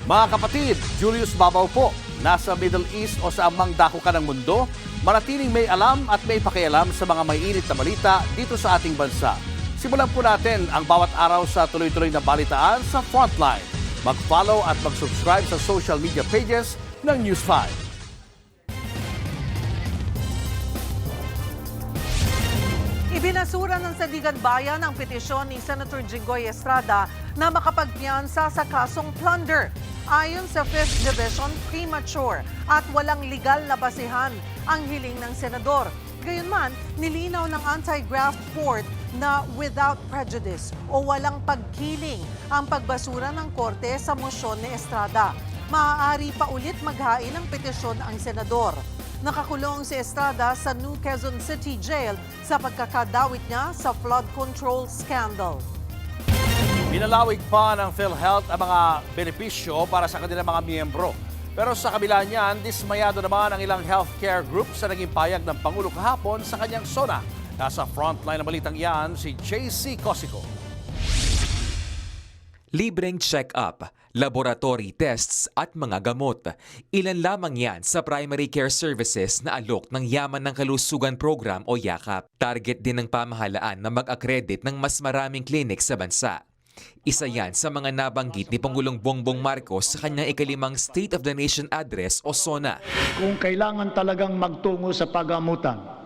Mga kapatid, Julius Babaw po. Nasa Middle East o sa amang dako ka ng mundo, manatiling may alam at may pakialam sa mga mainit na balita dito sa ating bansa. Simulan po natin ang bawat araw sa tuloy-tuloy na balitaan sa Frontline. Mag-follow at mag-subscribe sa social media pages ng News 5.
Ibinasura ng Sandigan Bayan ang petisyon ni Senator Jinggoy Estrada na makapagpiyansa sa kasong plunder. Ayon sa 5th Division, premature at walang legal na basihan ang hiling ng senador. Gayunman, nilinaw ng anti-graft court na without prejudice o walang pagkiling ang pagbasura ng korte sa mosyon ni Estrada. Maaari pa ulit maghain ng petisyon ang senador. Nakakulong si Estrada sa New Quezon City Jail sa pagkakadawit niya sa flood control scandal.
Pinalawig pa ng PhilHealth ang mga benepisyo para sa kanilang mga miyembro. Pero sa kabila niyan, dismayado naman ang ilang healthcare group sa naging payag ng Pangulo kahapon sa kanyang SONA. Nasa frontline ng balitang yan, si JC Cosico.
Libreng check-up, laboratory tests at mga gamot. Ilan lamang yan sa primary care services na alok ng Yaman ng Kalusugan Program o YAKAP. Target din ng pamahalaan na mag-accredit ng mas maraming clinic sa bansa. Isa yan sa mga nabanggit ni Pangulong Bongbong Marcos sa kanyang ikalimang State of the Nation Address o SONA.
Kung kailangan talagang magtungo sa pagamutan,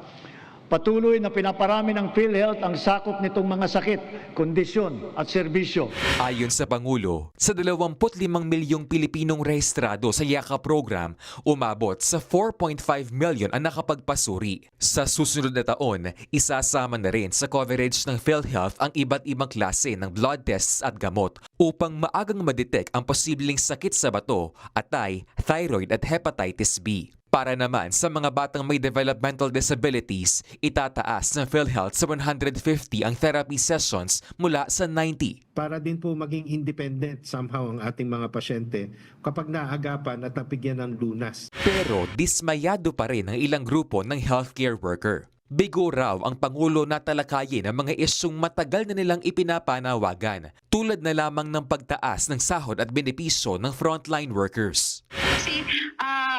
patuloy na pinaparami ng PhilHealth ang sakop nitong mga sakit, kondisyon at serbisyo.
Ayon sa Pangulo, sa 25 milyong Pilipinong rehistrado sa YAKA program, umabot sa 4.5 million ang nakapagpasuri. Sa susunod na taon, isasama na rin sa coverage ng PhilHealth ang iba't ibang klase ng blood tests at gamot upang maagang madetect ang posibleng sakit sa bato, atay, thyroid at hepatitis B. Para naman sa mga batang may developmental disabilities, itataas ng PhilHealth sa 150 ang therapy sessions mula sa 90.
Para din po maging independent somehow ang ating mga pasyente kapag naagapan at napigyan ng lunas.
Pero dismayado pa rin ang ilang grupo ng healthcare worker. Bigo raw ang Pangulo na talakayin ang mga isyong matagal na nilang ipinapanawagan, tulad na lamang ng pagtaas ng sahod at benepisyo ng frontline workers.
Kasi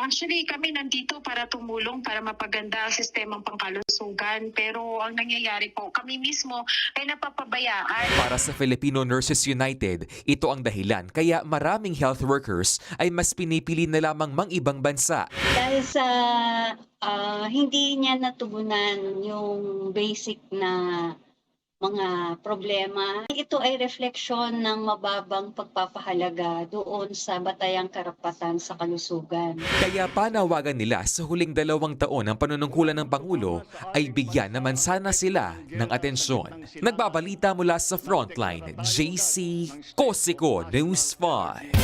actually kami nandito para tumulong para mapaganda ang sistemang pangkalusugan, pero ang nangyayari po kami mismo ay napapabayaan.
Para sa Filipino Nurses United, ito ang dahilan kaya maraming health workers ay mas pinipili na lamang mang-ibang bansa.
Dahil sa hindi niya natugunan yung basic na mga problema. Ito ay refleksyon ng mababang pagpapahalaga doon sa batayang karapatan sa kalusugan.
Kaya panawagan nila sa huling 2 taon ng panunungkulan ng Pangulo ay bigyan naman sana sila ng atensyon. Nagbabalita mula sa Frontline, JC Cosico, News 5.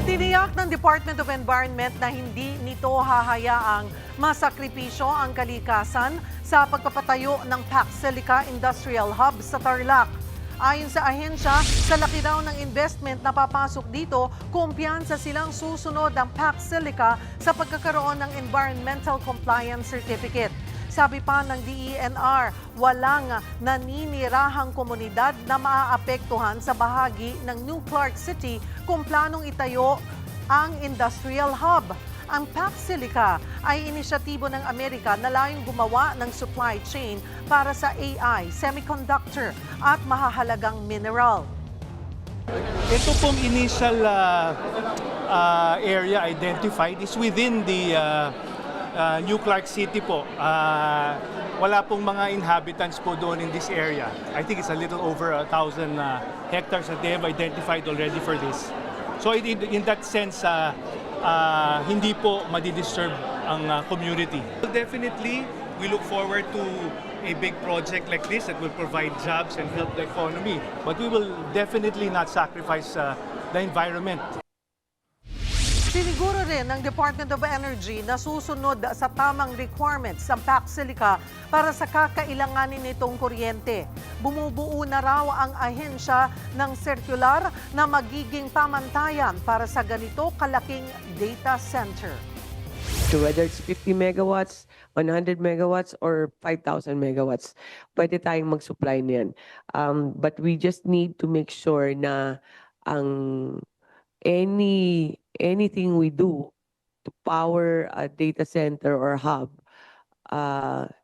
Tiniyak ng Department of Environment na hindi nito hahayaang masakripisyo ang kalikasan sa pagpapatayo ng PAC Silica Industrial Hub sa Tarlac. Ayon sa ahensya, sa laki daw ng investment na papasok dito, kumpiyansa silang susunod ang PAC Silica sa pagkakaroon ng Environmental Compliance Certificate. Sabi pa ng DENR, walang naninirahang komunidad na maaapektuhan sa bahagi ng New Clark City kung planong itayo ang industrial hub. Ang PAC Silica ay inisyatibo ng Amerika na layong gumawa ng supply chain para sa AI, semiconductor at mahahalagang mineral.
Ito pong initial area identified is within the New Clark City po. Wala pong mga inhabitants po doon in this area. I think it's a little over 1,000 hectares that they have identified already for this. So in that sense, hindi po madidisturb ang community. Definitely, we look forward to a big project like this that will provide jobs and help the economy. But we will definitely not sacrifice the environment.
Siniguro rin ng Department of Energy na susunod sa tamang requirements ng PAC Silica para sa kakailanganin nitong kuryente. Bumubuo na raw ang ahensya ng circular na magiging pamantayan para sa ganito kalaking data center.
So whether it's 50 megawatts, 100 megawatts, or 5,000 megawatts, pwede tayong mag-supply niyan. But we just need to make sure na ang anything we do to power a data center or hub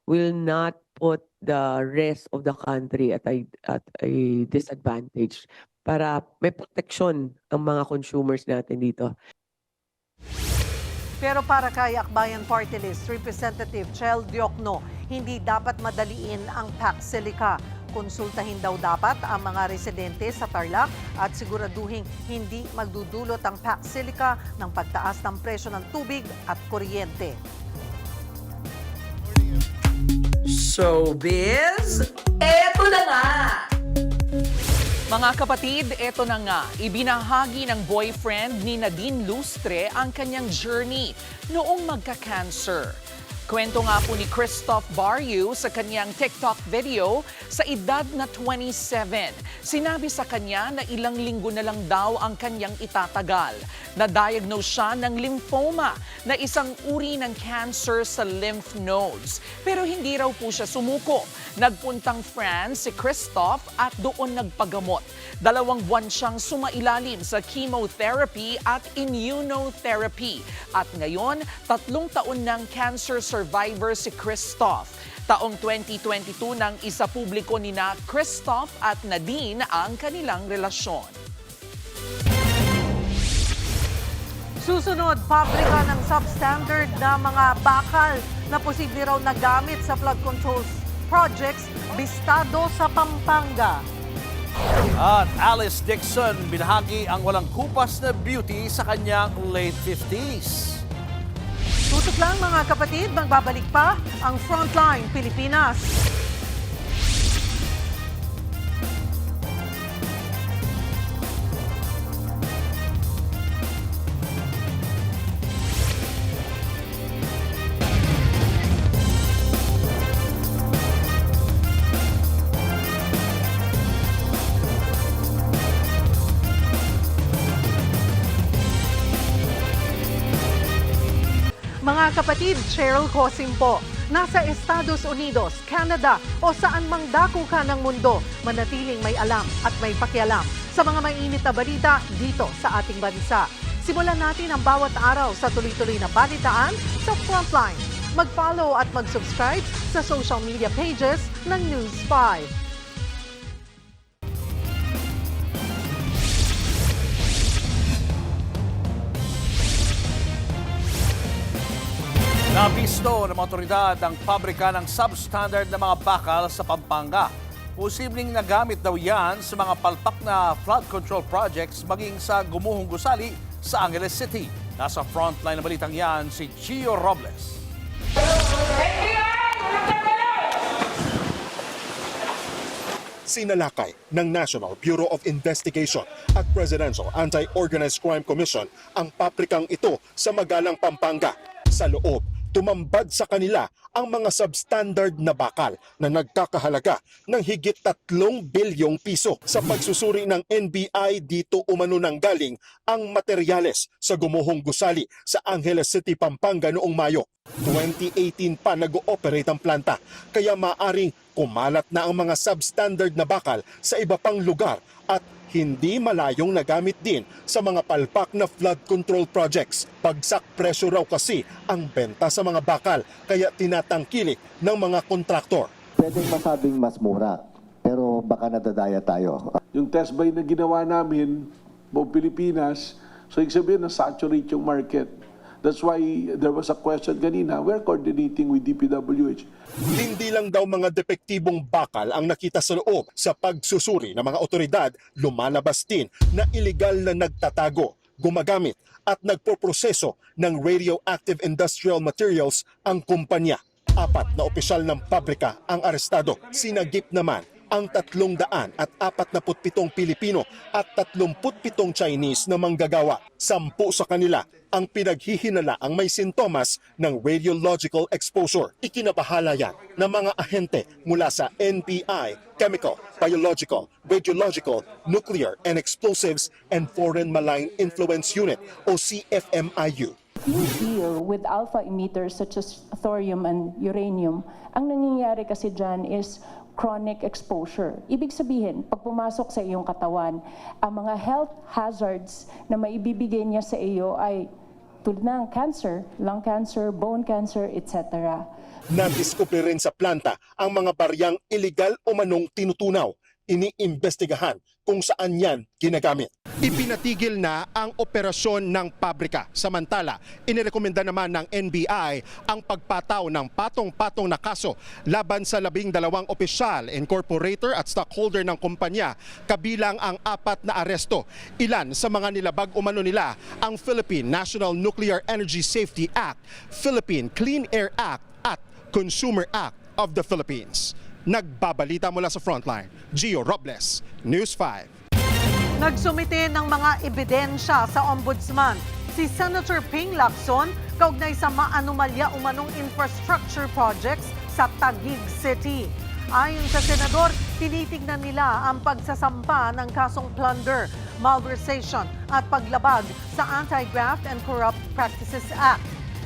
will not put the rest of the country at a disadvantage para may protection ang mga consumers natin dito.
Pero para kay Akbayan Party List Representative Chel Diokno, hindi dapat madaliin ang PAC Silica. Konsultahin daw dapat ang mga residente sa Tarlac at siguraduhin hindi magdudulot ang PAC Silica ng pagtaas ng presyo ng tubig at kuryente.
Showbiz, eto na nga! Mga kapatid, eto na nga, ibinahagi ng boyfriend ni Nadine Lustre ang kanyang journey noong magka-cancer. Kwento nga po ni Christoph Barrio sa kanyang TikTok video sa edad na 27. Sinabi sa kanya na ilang linggo na lang daw ang kanyang itatagal. Na-diagnose siya ng lymphoma na isang uri ng cancer sa lymph nodes. Pero hindi raw po siya sumuko. Nagpuntang France si Christoph at doon nagpagamot. 2 buwan siyang sumailalim sa chemotherapy at immunotherapy. At ngayon, 3 taon ng cancer survivor si Christoph. Taong 2022 nang isapubliko nina Christoph at Nadine ang kanilang relasyon.
Susunod, pabrika ng substandard na mga bakal na posible raw nagamit sa flood control projects bistado sa Pampanga.
At Alice Dixon, binahagi ang walang kupas na beauty sa kanyang late 50s.
Tutok lang mga kapatid, magbabalik pa ang Frontline Pilipinas. Mga kapatid, Cheryl Cosim po. Nasa Estados Unidos, Canada o saan mang dako ka ng mundo, manatiling may alam at may pakialam sa mga mainit na balita dito sa ating bansa. Simulan natin ang bawat araw sa tuloy-tuloy na balitaan sa Frontline. Mag-follow at mag-subscribe sa social media pages ng News 5.
Nabisto ng mga otoridad ang pabrika ng substandard na mga bakal sa Pampanga. Posibleng nagamit daw yan sa mga palpak na flood control projects maging sa Gumuhong Gusali sa Angeles City. Nasa frontline na balitang yan si Gio Robles.
Sinalakay ng National Bureau of Investigation at Presidential Anti-Organized Crime Commission ang pabrikang ito sa Magalang, Pampanga. Sa loob, tumambad sa kanila ang mga substandard na bakal na nagkakahalaga ng higit 3 bilyong piso. Sa pagsusuri ng NBI, dito umano nang galing ang materyales sa Gumuhong Gusali sa Angeles City, Pampanga noong Mayo. 2018 pa nag-ooperate ang planta, kaya maaring kumalat na ang mga substandard na bakal sa iba pang lugar at hindi malayong nagamit din sa mga palpak na flood control projects. Bagsak presyo raw kasi ang benta sa mga bakal, kaya tinatangkilik ng mga kontraktor.
Pwedeng masabing mas mura, pero baka nadadaya tayo.
Yung test buy na ginawa namin, buong Pilipinas, so ibig sabihin na-saturate yung market. That's why there was a question kanina, we're coordinating with DPWH.
Hindi lang daw mga depektibong bakal ang nakita sa loob. Sa pagsusuri ng mga otoridad, lumalabas din na iligal na nagtatago, gumagamit at nagpoproseso ng radioactive industrial materials ang kumpanya. 4 na opisyal ng pabrika ang arestado. Sinagip naman ang 347 Pilipino at 37 Chinese na manggagawa. 10 sa kanila ang pinaghihinala ang may sintomas ng radiological exposure. Ikinabahala yan ng mga ahente mula sa NBI, Chemical, Biological, Radiological, Nuclear and Explosives and Foreign Malign Influence Unit o CFMIU.
You deal with alpha emitters such as thorium and uranium. Ang nangyayari kasi dyan is chronic exposure. Ibig sabihin, pag pumasok sa iyong katawan, ang mga health hazards na maibibigay niya sa iyo ay tulad ng cancer, lung cancer, bone cancer, etc.
Nadiskubre rin sa planta ang mga baryang iligal o manong tinutunaw. Iniimbestigahan kung saan yan ginagamit. Ipinatigil na ang operasyon ng pabrika. Samantala, inirekomenda naman ng NBI ang pagpataw ng patong-patong na kaso laban sa 12 opisyal, incorporator at stockholder ng kumpanya, kabilang ang 4 na aresto. Ilan sa mga nilabag umano nila ang Philippine National Nuclear Energy Safety Act, Philippine Clean Air Act at Consumer Act of the Philippines. Nagbabalita mula sa Frontline, Gio Robles, News 5.
Nagsumite ng mga ebidensya sa Ombudsman si Senator Ping Lacson kaugnay sa maanumalya umanong infrastructure projects sa Taguig City. Ayon sa senador, tinitignan nila ang pagsasampa ng kasong plunder, malversation at paglabag sa Anti-Graft and Corrupt Practices Act.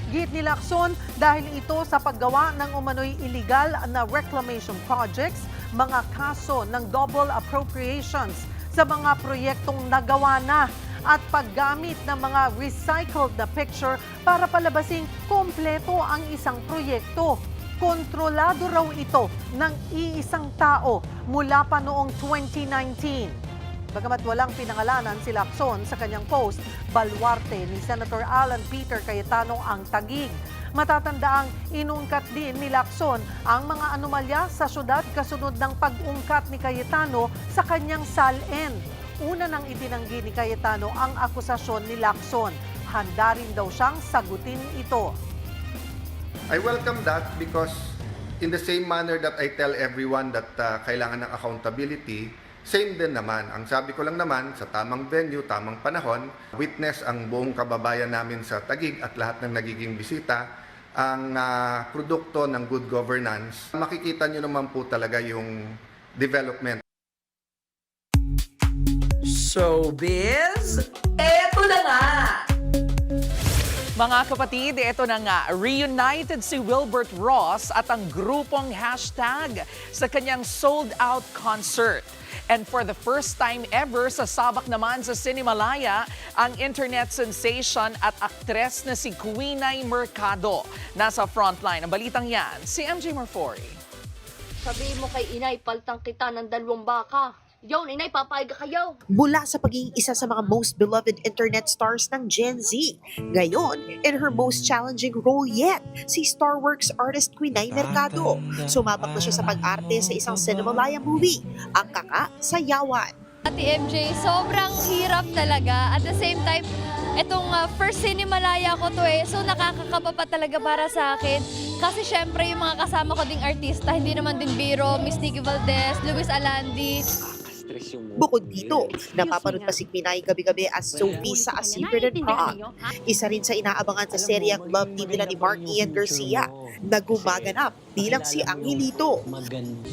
Git ni Lacson dahil ito sa paggawa ng umano'y illegal na reclamation projects, mga kaso ng double appropriations sa mga proyektong nagawa na at paggamit ng mga recycled na picture para palabasing kompleto ang isang proyekto. Kontrolado raw ito ng iisang tao mula pa noong 2019. Bagamat walang pinangalanan si Lacson sa kanyang post, baluarte ni Senator Alan Peter Cayetano ang Taguig. Matatandaang inungkat din ni Lacson ang mga anomalya sa syudad kasunod ng pag-ungkat ni Cayetano sa kanyang SALN. Una nang itinanggi ni Cayetano ang akusasyon ni Lacson. Handa rin daw siyang sagutin ito.
I welcome that because in the same manner that I tell everyone that kailangan ng accountability, same din naman. Ang sabi ko lang naman, sa tamang venue, tamang panahon, witness ang buong kababayan namin sa Taguig at lahat ng nagiging bisita, ang produkto ng good governance. Makikita nyo naman po talaga yung development.
Showbiz, eto na nga! Mga kapatid, ito na nga, reunited si Wilbert Ross at ang grupong hashtag sa kanyang sold-out concert. And for the first time ever, sasabak naman sa Cinemalaya ang internet sensation at aktres na si Quinay Mercado. Nasa frontline ang balitang yan, si MJ Marfori.
Sabihin mo kay inay, paltang kita ng 2 baka. Yon, inay, papayag kayo.
Mula sa pagiging isa sa mga most beloved internet stars ng Gen Z. Ngayon, in her most challenging role yet, si Starworks artist Quinay Mercado. Sumabak na siya sa pag-arte sa isang Cinemalaya movie, ang Kaka sa Yawan.
Ate MJ, sobrang hirap talaga. At the same time, itong first Cinemalaya ko to so nakakakaba pa talaga para sa akin. Kasi syempre yung mga kasama ko ding artista, hindi naman din biro, Miss Nikki Valdez, Luis Alandi.
Bukod dito, napapanood pa si Quinay gabi-gabi as Sophie sa A Secret in Prague. Isa rin sa inaabangan sa seryeng love team nila ni Mark Ian Garcia na gumaganap bilang si Angelito.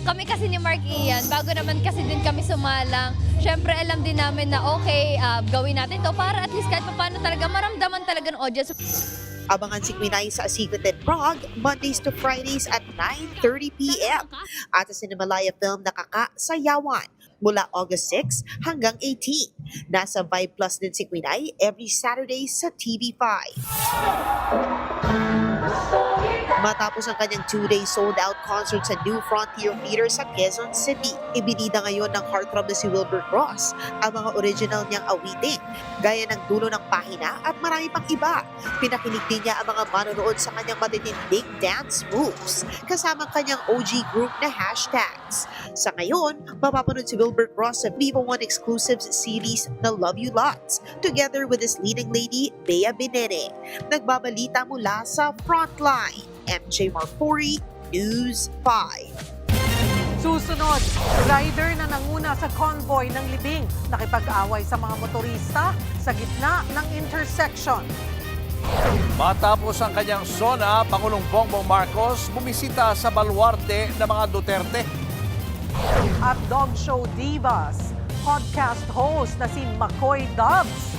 Kami kasi ni Mark Ian, bago naman kasi din kami sumalang, syempre alam din namin na okay, gawin natin to para at least kahit paano talaga maramdaman talaga ng audience.
Abangan si Quinay sa A Secret in Prague, Mondays to Fridays at 9:30 p.m. at sa Cinemalaya film na Kaka sa Yawan mula August 6 hanggang 18. Nasa Vibe Plus din si Quinay every Saturday sa TV5. Matapos ang kanyang 2-day sold-out concert sa New Frontier Theater sa Quezon City, ibinida ngayon ng heartthrob na si Wilbert Ross ang mga original niyang awitin, gaya ng Dulo ng Pahina at marami pang iba. Pinakilig din niya ang mga manonood sa kanyang matitindig dance moves, kasama ang kanyang OG group na hashtags. Sa ngayon, mapapanood si Wilbert Ross sa Vivo One exclusive series na Love You Lots, together with his leading lady, Bea Benene. Nagbabalita mula sa Frontline. MJ Marfori, News 5.
Susunod, rider na nanguna sa convoy ng libing, nakipag-away sa mga motorista sa gitna ng intersection.
Matapos ang kanyang SONA, Pangulong Bongbong Marcos bumisita sa baluarte ng mga Duterte.
At dog show divas, podcast host na si McCoy Dubs,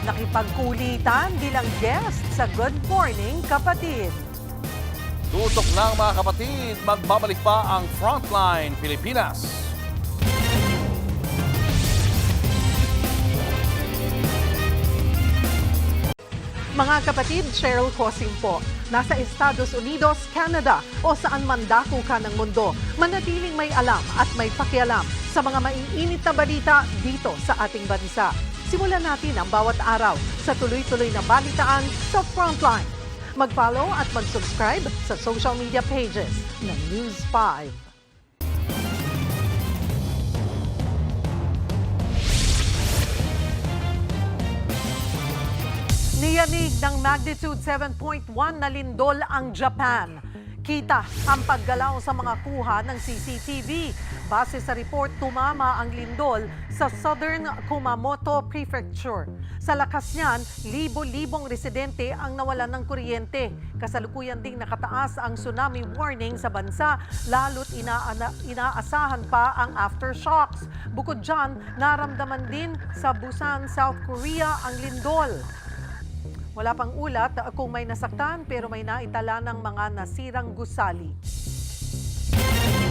nakipagkulitan bilang guest sa Good Morning Kapatid.
Tutok lang mga kapatid, magbabalik pa ang Frontline Pilipinas.
Mga kapatid, Cheryl Cosing po. Nasa Estados Unidos, Canada o saan man dako ka ng mundo, manatiling may alam at may pakialam sa mga maiinit na balita dito sa ating bansa. Simulan natin ang bawat araw sa tuloy-tuloy na balitaan sa Frontline. Mag-follow at mag-subscribe sa social media pages ng News 5. Niyanig ng magnitude 7.1 na lindol ang Japan. Kita ang paggalaw sa mga kuha ng CCTV. Base sa report, tumama ang lindol sa Southern Kumamoto Prefecture. Sa lakas niyan, libo-libong residente ang nawalan ng kuryente. Kasalukuyan ding nakataas ang tsunami warning sa bansa, lalo't inaasahan pa ang aftershocks. Bukod dyan, naramdaman din sa Busan, South Korea ang lindol. Wala pang ulat kung may nasaktan pero may naitala ng mga nasirang gusali.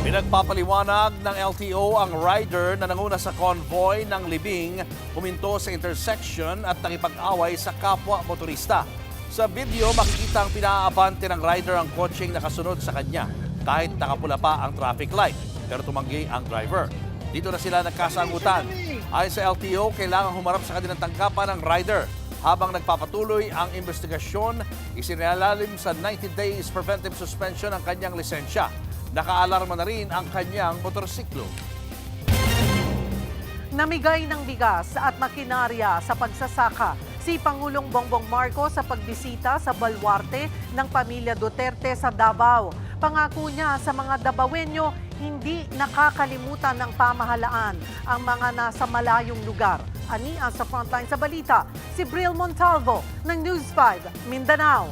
Pinagpapaliwanag ng LTO ang rider na nanguna sa convoy ng libing, huminto sa intersection at nakipag-away sa kapwa motorista. Sa video, makikita ang pinaabante ng rider ang kotseng nakasunod sa kanya kahit nakapula pa ang traffic light, pero tumanggi ang driver. Dito na sila nagkasagutan. Ayon sa LTO, kailangan humarap sa kanilang tanggapan ng rider. Habang nagpapatuloy ang investigasyon, isinalalim sa 90 days preventive suspension ang kanyang lisensya. Nakaalarma na rin ang kanyang motorsiklo.
Namigay ng bigas at makinarya sa pagsasaka si Pangulong Bongbong Marcos sa pagbisita sa baluarte ng pamilya Duterte sa Davao. Pangako niya sa mga Davaoenyo, hindi nakakalimutan ng pamahalaan ang mga nasa malayong lugar. Ania sa Frontline sa balita, si Bril Montalvo ng News 5, Mindanao.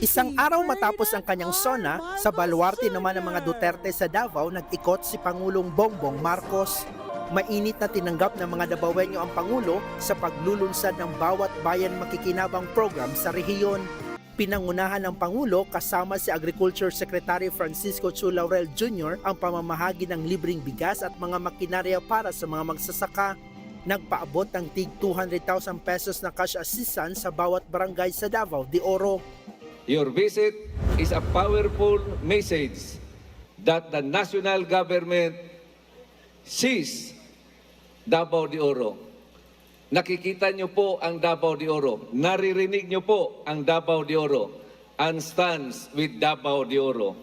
Isang araw matapos ang kanyang SONA, sa baluarte naman ng mga Duterte sa Davao, nag-ikot si Pangulong Bongbong Marcos. Mainit na tinanggap ng mga Dabawenyo ang Pangulo sa paglulunsad ng Bawat Bayan Makikinabang program sa rehiyon. Pinangunahan ng Pangulo kasama si Agriculture Secretary Francisco Chu Laurel Jr. ang pamamahagi ng libreng bigas at mga makinarya para sa mga magsasaka. Nagpaabot ng tig 200,000 pesos na cash assistance sa bawat barangay sa Davao de Oro.
Your visit is a powerful message that the national government sees Davao de Oro. Nakikita niyo po ang Davao de Oro. Naririnig niyo po ang Davao de Oro and stands with Davao de Oro.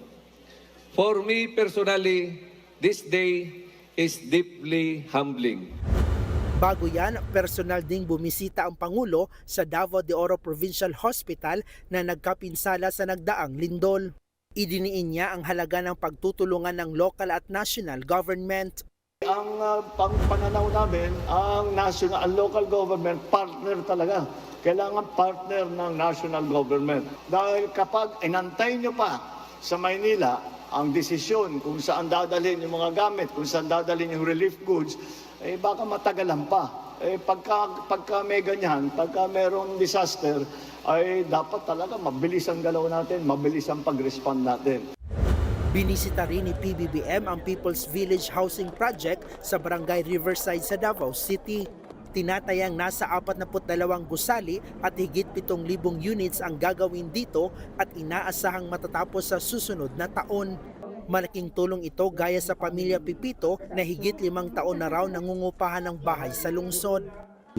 For me personally, this day is deeply humbling.
Bago yan, personal ding bumisita ang Pangulo sa Davao de Oro Provincial Hospital na nagkapinsala sa nagdaang lindol. Idiniin niya ang halaga ng pagtutulungan ng local at national government.
Ang pananaw namin, ang local government partner talaga. Kailangan partner ng national government. Dahil kapag inantay nyo pa sa Maynila ang desisyon kung saan dadalhin yung mga gamit, kung saan dadalhin yung relief goods, baka matagalan pa. Pagka may ganyan, pagka mayroong disaster, ay dapat talaga mabilis ang galaw natin, mabilis ang pag-respond natin.
Binisita rin ni PBBM ang People's Village Housing Project sa Barangay Riverside sa Davao City. Tinatayang nasa 42 gusali at higit 7,000 units ang gagawin dito at inaasahang matatapos sa susunod na taon. Malaking tulong ito gaya sa pamilya Pipito na higit 5 taon na raw nangungupahan ng bahay sa lungsod.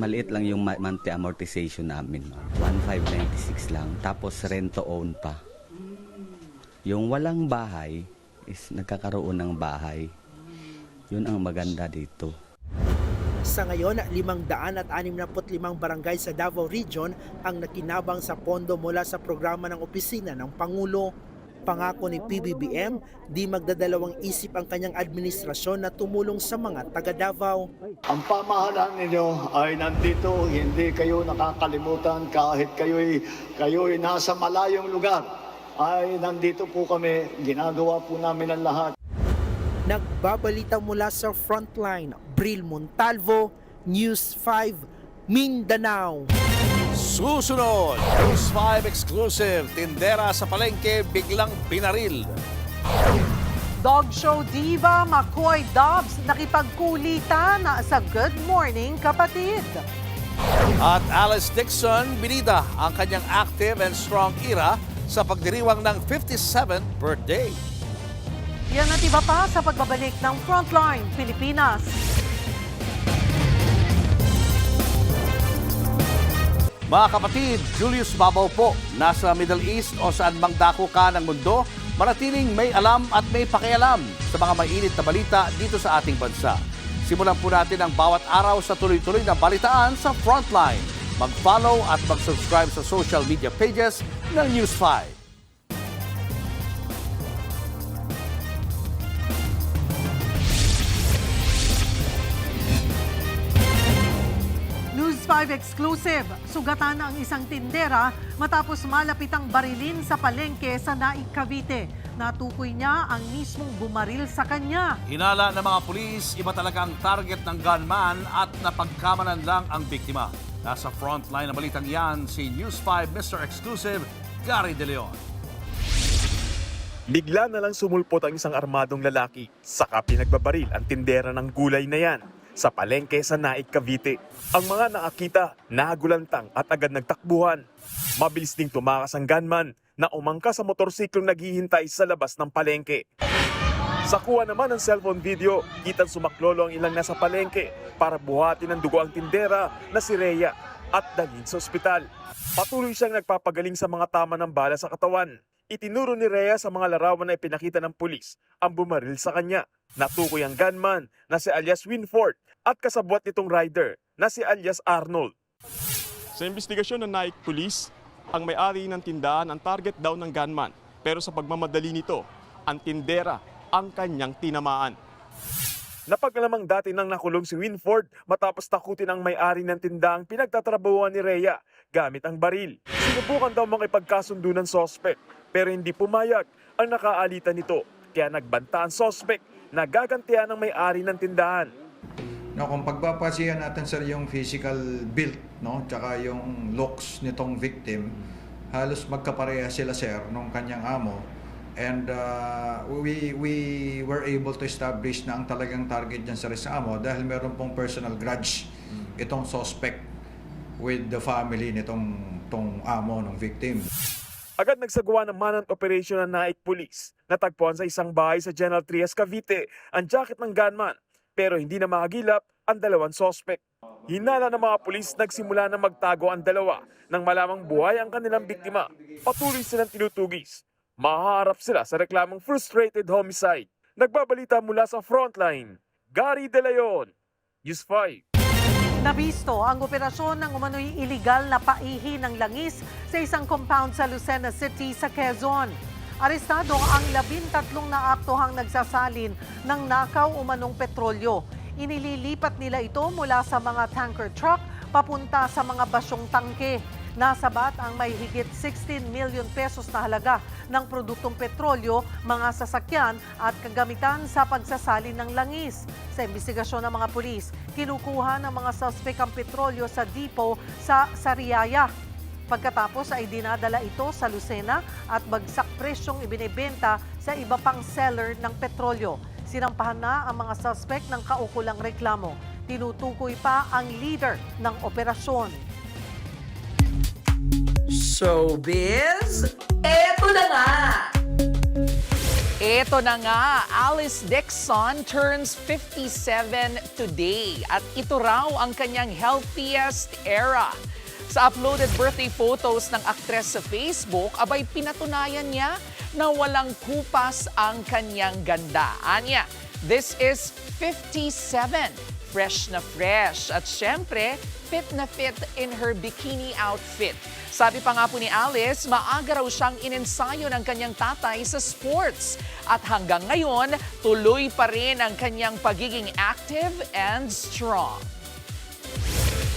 Maliit lang yung monthly amortization namin. 1,596 lang. Tapos rent-to-own pa. Yung walang bahay is nagkakaroon ng bahay. Yun ang maganda dito.
Sa ngayon, 565 barangay sa Davao Region ang nakinabang sa pondo mula sa programa ng opisina ng Pangulo. Pangako ni PBBM, di magdadalawang isip ang kanyang administrasyon na tumulong sa mga taga Davao.
Ang pamahalaan ninyo ay nandito, hindi kayo nakakalimutan kahit kayo'y nasa malayong lugar. Ay nandito po kami, ginagawa po namin ang lahat.
Nagbabalita mula sa Frontline, Bril Montalvo, News 5, Mindanao.
Susunod, News 5 exclusive, tindera sa palengke biglang binaril.
Dog show diva McCoy Dobbs nakipagkulitan sa Good Morning Kapatid.
At Alice Dixon binida ang kanyang active and strong era sa pagdiriwang ng 57th birthday.
Yan at iba pa sa pagbabalik ng Frontline Pilipinas.
Mga kapatid, Julius Babaw po, nasa Middle East o saan mang dako ka ng mundo, manatiling may alam at may pakialam sa mga mainit na balita dito sa ating bansa. Simulan po natin ang bawat araw sa tuloy-tuloy na balitaan sa Frontline. Mag-follow at mag-subscribe sa social media pages ng News 5.
News 5 exclusive, sugatan ang isang tindera matapos malapit ang barilin sa palengke sa Naik, Cavite. Natukoy niya ang mismong bumaril sa kanya.
Hinala ng mga pulis, iba talaga ang target ng gunman at napagkamanan lang ang biktima. Nasa frontline na balitang yan si News 5 Mr. Exclusive, Gary De Leon.
Bigla na lang sumulpot ang isang armadong lalaki, saka pinagbabaril ang tindera ng gulay na yan sa palengke sa Naik, Cavite. Ang mga nakakita, nagulantang at agad nagtakbuhan. Mabilis ding tumakas ang gunman na umangka sa motorsiklong naghihintay sa labas ng palengke. Sa kuha naman ng cellphone video, kitang sumaklolo ang ilang nasa palengke para buhatin ng dugo ang tindera na si Rhea at dalhin sa ospital. Patuloy siyang nagpapagaling sa mga tama ng bala sa katawan. Itinuro ni Rhea sa mga larawan na ipinakita ng pulis ang bumaril sa kanya. Natukoy ang gunman na si alias Winford at kasabwat nitong rider na si alias Arnold.
Sa investigasyon ng Naik Police, ang may-ari ng tindahan ang target daw ng gunman. Pero sa pagmamadali nito, ang tindera ang kanyang tinamaan.
Napaglamang dati nang nakulong si Winford matapos takutin ang may-ari ng tindahang pinagtatrabahuan ni Rhea gamit ang baril. Sinubukan daw makipagkasundo ng sospek pero hindi pumayag ang nakaalitan nito kaya nagbanta ang sospek na gagantihan ng may-ari ng tindahan.
No, kung pagpapasihan natin sir yung physical build, no, tsaka yung looks nitong victim, halos magkapareha sila sir nung kanyang amo. And we were able to establish na ang talagang target dyan sa amo dahil meron pong personal grudge itong suspect with the family nitong amo ng victim.
Agad nagsagawa ng manhunt operation ng Naik Police. Natagpuan sa isang bahay sa General Trias, Cavite ang jacket ng gunman pero hindi na makagilap ang dalawang suspect. Hinala ng mga pulis nagsimula na magtago ang dalawa nang malamang buhay ang kanilang biktima. Patuloy silang tinutugis. Mahaharap sila sa reklamong frustrated homicide. Nagbabalita mula sa Frontline, Gary De Leon, News 5.
Nabisto ang operasyon ng umano'y iligal na paihi ng langis sa isang compound sa Lucena City sa Quezon. Arestado ang 13 na aktohang nagsasalin ng nakaw umanong petrolyo. Inililipat nila ito mula sa mga tanker truck papunta sa mga basyong tangke. Nasabat ang may higit 16 million pesos na halaga ng produktong petrolyo, mga sasakyan at kagamitan sa pagsasalin ng langis. Sa investigasyon ng mga pulis, kinukuha ng mga suspect ang petrolyo sa depot sa Sariaya. Pagkatapos ay dinadala ito sa Lucena at bagsak presyong ibinebenta sa iba pang seller ng petrolyo. Sinampahan na ang mga suspect ng kaukulang reklamo. Tinutukoy pa ang leader ng operasyon.
Showbiz, eto na nga! Eto na nga, Alice Dixon turns 57 today at ito raw ang kanyang healthiest era. Sa uploaded birthday photos ng aktres sa Facebook, abay pinatunayan niya na walang kupas ang kanyang ganda. Anya, this is 57. Fresh na fresh at syempre, fit na fit in her bikini outfit. Sabi pa nga po ni Alice, maaga raw siyang inensayo ng kanyang tatay sa sports. At hanggang ngayon, tuloy pa rin ang kanyang pagiging active and strong.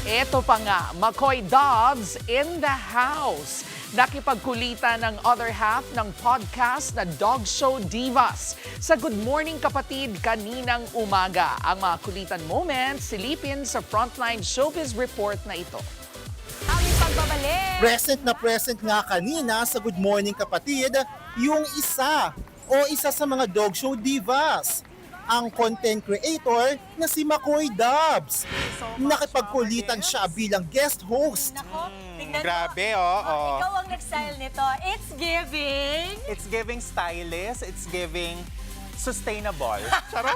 Ito pa nga, McCoy Dobbs in the house. Nakipagkulitan ng other half ng podcast na Dog Show Divas. Sa Good Morning Kapatid kaninang umaga. Ang mga kulitan moments, silipin sa Frontline Showbiz Report na ito.
Aming pagbabalik!
Present nga kanina sa Good Morning Kapatid, yung isa sa mga Dog Show Divas. Ang content creator na si McCoy Dobbs. Nakipagkulitan siya bilang guest host.
Grabe, Ikaw ang nag-style nito. It's giving stylish. It's giving sustainable. Charot!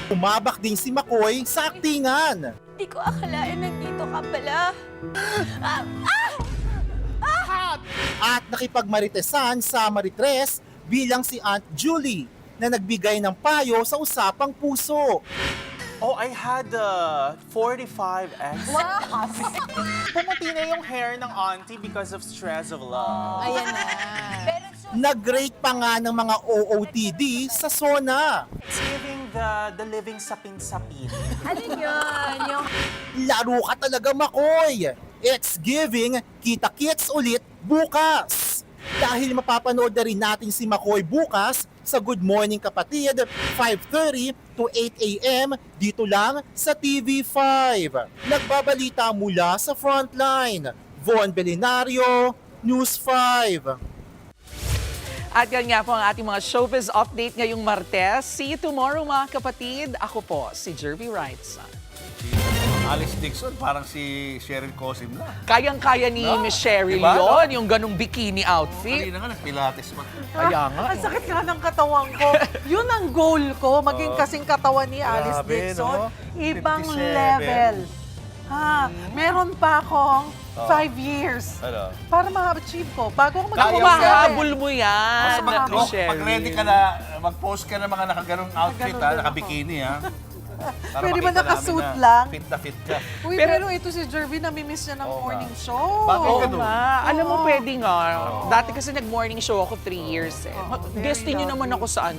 Umabak din si McCoy sa aktingan.
Hindi ko akalain nandito ka pala.
At nakipagmaritesan sa Maritres bilang si Aunt Julie na nagbigay ng payo sa usapang puso.
Oh, I had 45 ex. Wow! Pumuti na yung hair ng auntie because of stress of love.
Ayan na. Nag-rate pa nga ng mga OOTD sa SONA.
It's giving the living sapin-sapin. Alin yun? Yung...
Laro ka talaga, McCoy. It's giving kita-kits ulit bukas. Dahil mapapanood na rin natin si McCoy bukas sa Good Morning Kapatid, 5:30 to 8 a.m. dito lang sa TV5. Nagbabalita mula sa Frontline, Von Belinario, News 5.
At yan nga po ang ating mga showbiz update ngayong Martes. See you tomorrow mga kapatid. Ako po, si Jervy Wrightson.
Alice Dixon, parang si Cheryl Cosim na.
Kayang-kaya ni Miss Cheryl
diba?
yon, yung ganong bikini outfit.
Kanina nga, nagpilates pa.
Kaya nga.
Ang sakit nga ng katawan ko. Yun ang goal ko, maging kasing katawan ni Alice
Grabe,
Dixon.
no?
Ibang
57.
level. Meron pa akong 5 years para ma-achieve ko. Bago ako
Kung mahabol mo yan,
Pag
Cheryl.
ready ka na, mag-post ka ng mga nakaganong outfit, naka-bikini, ha? Para
Pwede ba
makita
naka-suit
namin na
lang?
Fit na fit ka.
Uy, pero ito si Jervy, namimiss niya ng morning show.
Oo nga. Alam mo, pwede nga. Dati kasi nag-morning show ako 3 years eh. Guestin niyo naman ako sa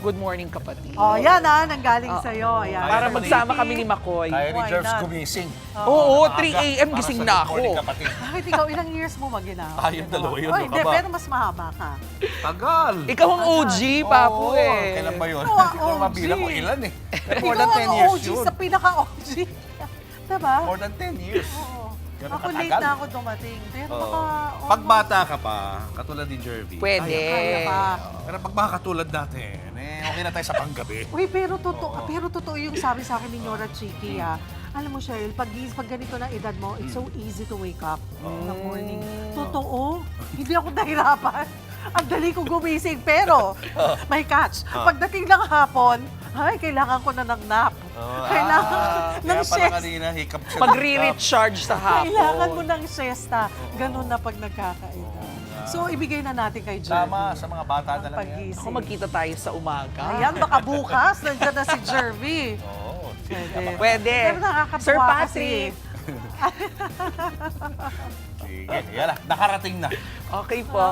Good Morning Kapatid.
Oh, yan nanggaling sa'yo. Yan.
Para magsama kami ni McCoy.
Kaya ni George gumising.
Oo, 3 a.m. gising na ako.
Bakit ikaw, ilang years mo mag-ginawa?
Ayun, dalawa yun.
Hindi, pero mas mahaba ka.
Tagal.
Ikaw ang OG, Papu eh.
Kailan ba yun?
Oo,
Hindi ko
OG.
mabilang kung ilan eh.
More than 10
years
OG
yun.
sa pinaka-OG. Diba?
More than 10 years.
Oo.
Ganun
Ako late
katagal.
na ako dumating. Pero
Oo.
baka...
Pag bata ka pa, katulad ni Jervy.
Pwede.
Kaya pa.
Pero pag mga katulad natin, okay na tayo sa panggabi.
Uy, pero totoo yung sabi sa akin ni Nora Chiki, Alam mo, Cheryl, pag ganito na edad mo, it's so easy to wake up in the morning. Totoo. Hindi ako nahirapan. Ang dali ko gumising, pero may catch. Pagdating ng hapon, kailangan ko na ng nap. Kailangan ng
Kaya pala
siesta.
kanina, hiccup siya.
Pag-re-recharge sa hapon.
Kailangan mo ng siesta. Ganun na pag nagkakaedad. So, ibigay na natin kay Jervy.
Tama, sa mga bata na lang yan.
Pag-gising.
Ako magkita tayo sa umaga.
Ayan, baka bukas, nandiyan na si Jervy.
Oo.
Pwede.
Pero nakakatuwa
Sir
kasi.
Patrick.
Sige, yan na. Nakarating na.
Okay po.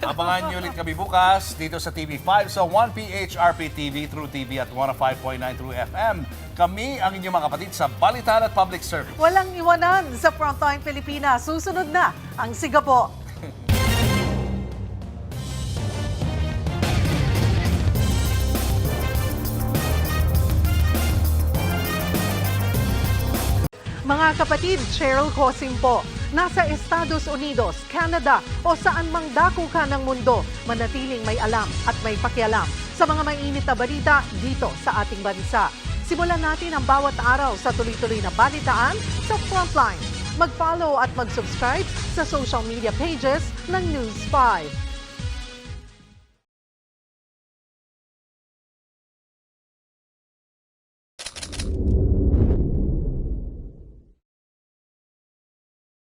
Abangan niyo ulit kami bukas dito sa TV5 sa 1PH RPTV, True TV at 105.9 True FM. Kami ang inyong mga kapatid sa Balitan at Public Service.
Walang iwanan sa Frontline Pilipinas. Susunod na ang Sigapo. Mga kapatid, Cheryl Cosim po. Nasa Estados Unidos, Canada o saan mang dako ka ng mundo, manatiling may alam at may pakialam sa mga mainit na balita dito sa ating bansa. Simulan natin ang bawat araw sa tuloy-tuloy na balitaan sa Frontline. Mag-follow at mag-subscribe sa social media pages ng News 5.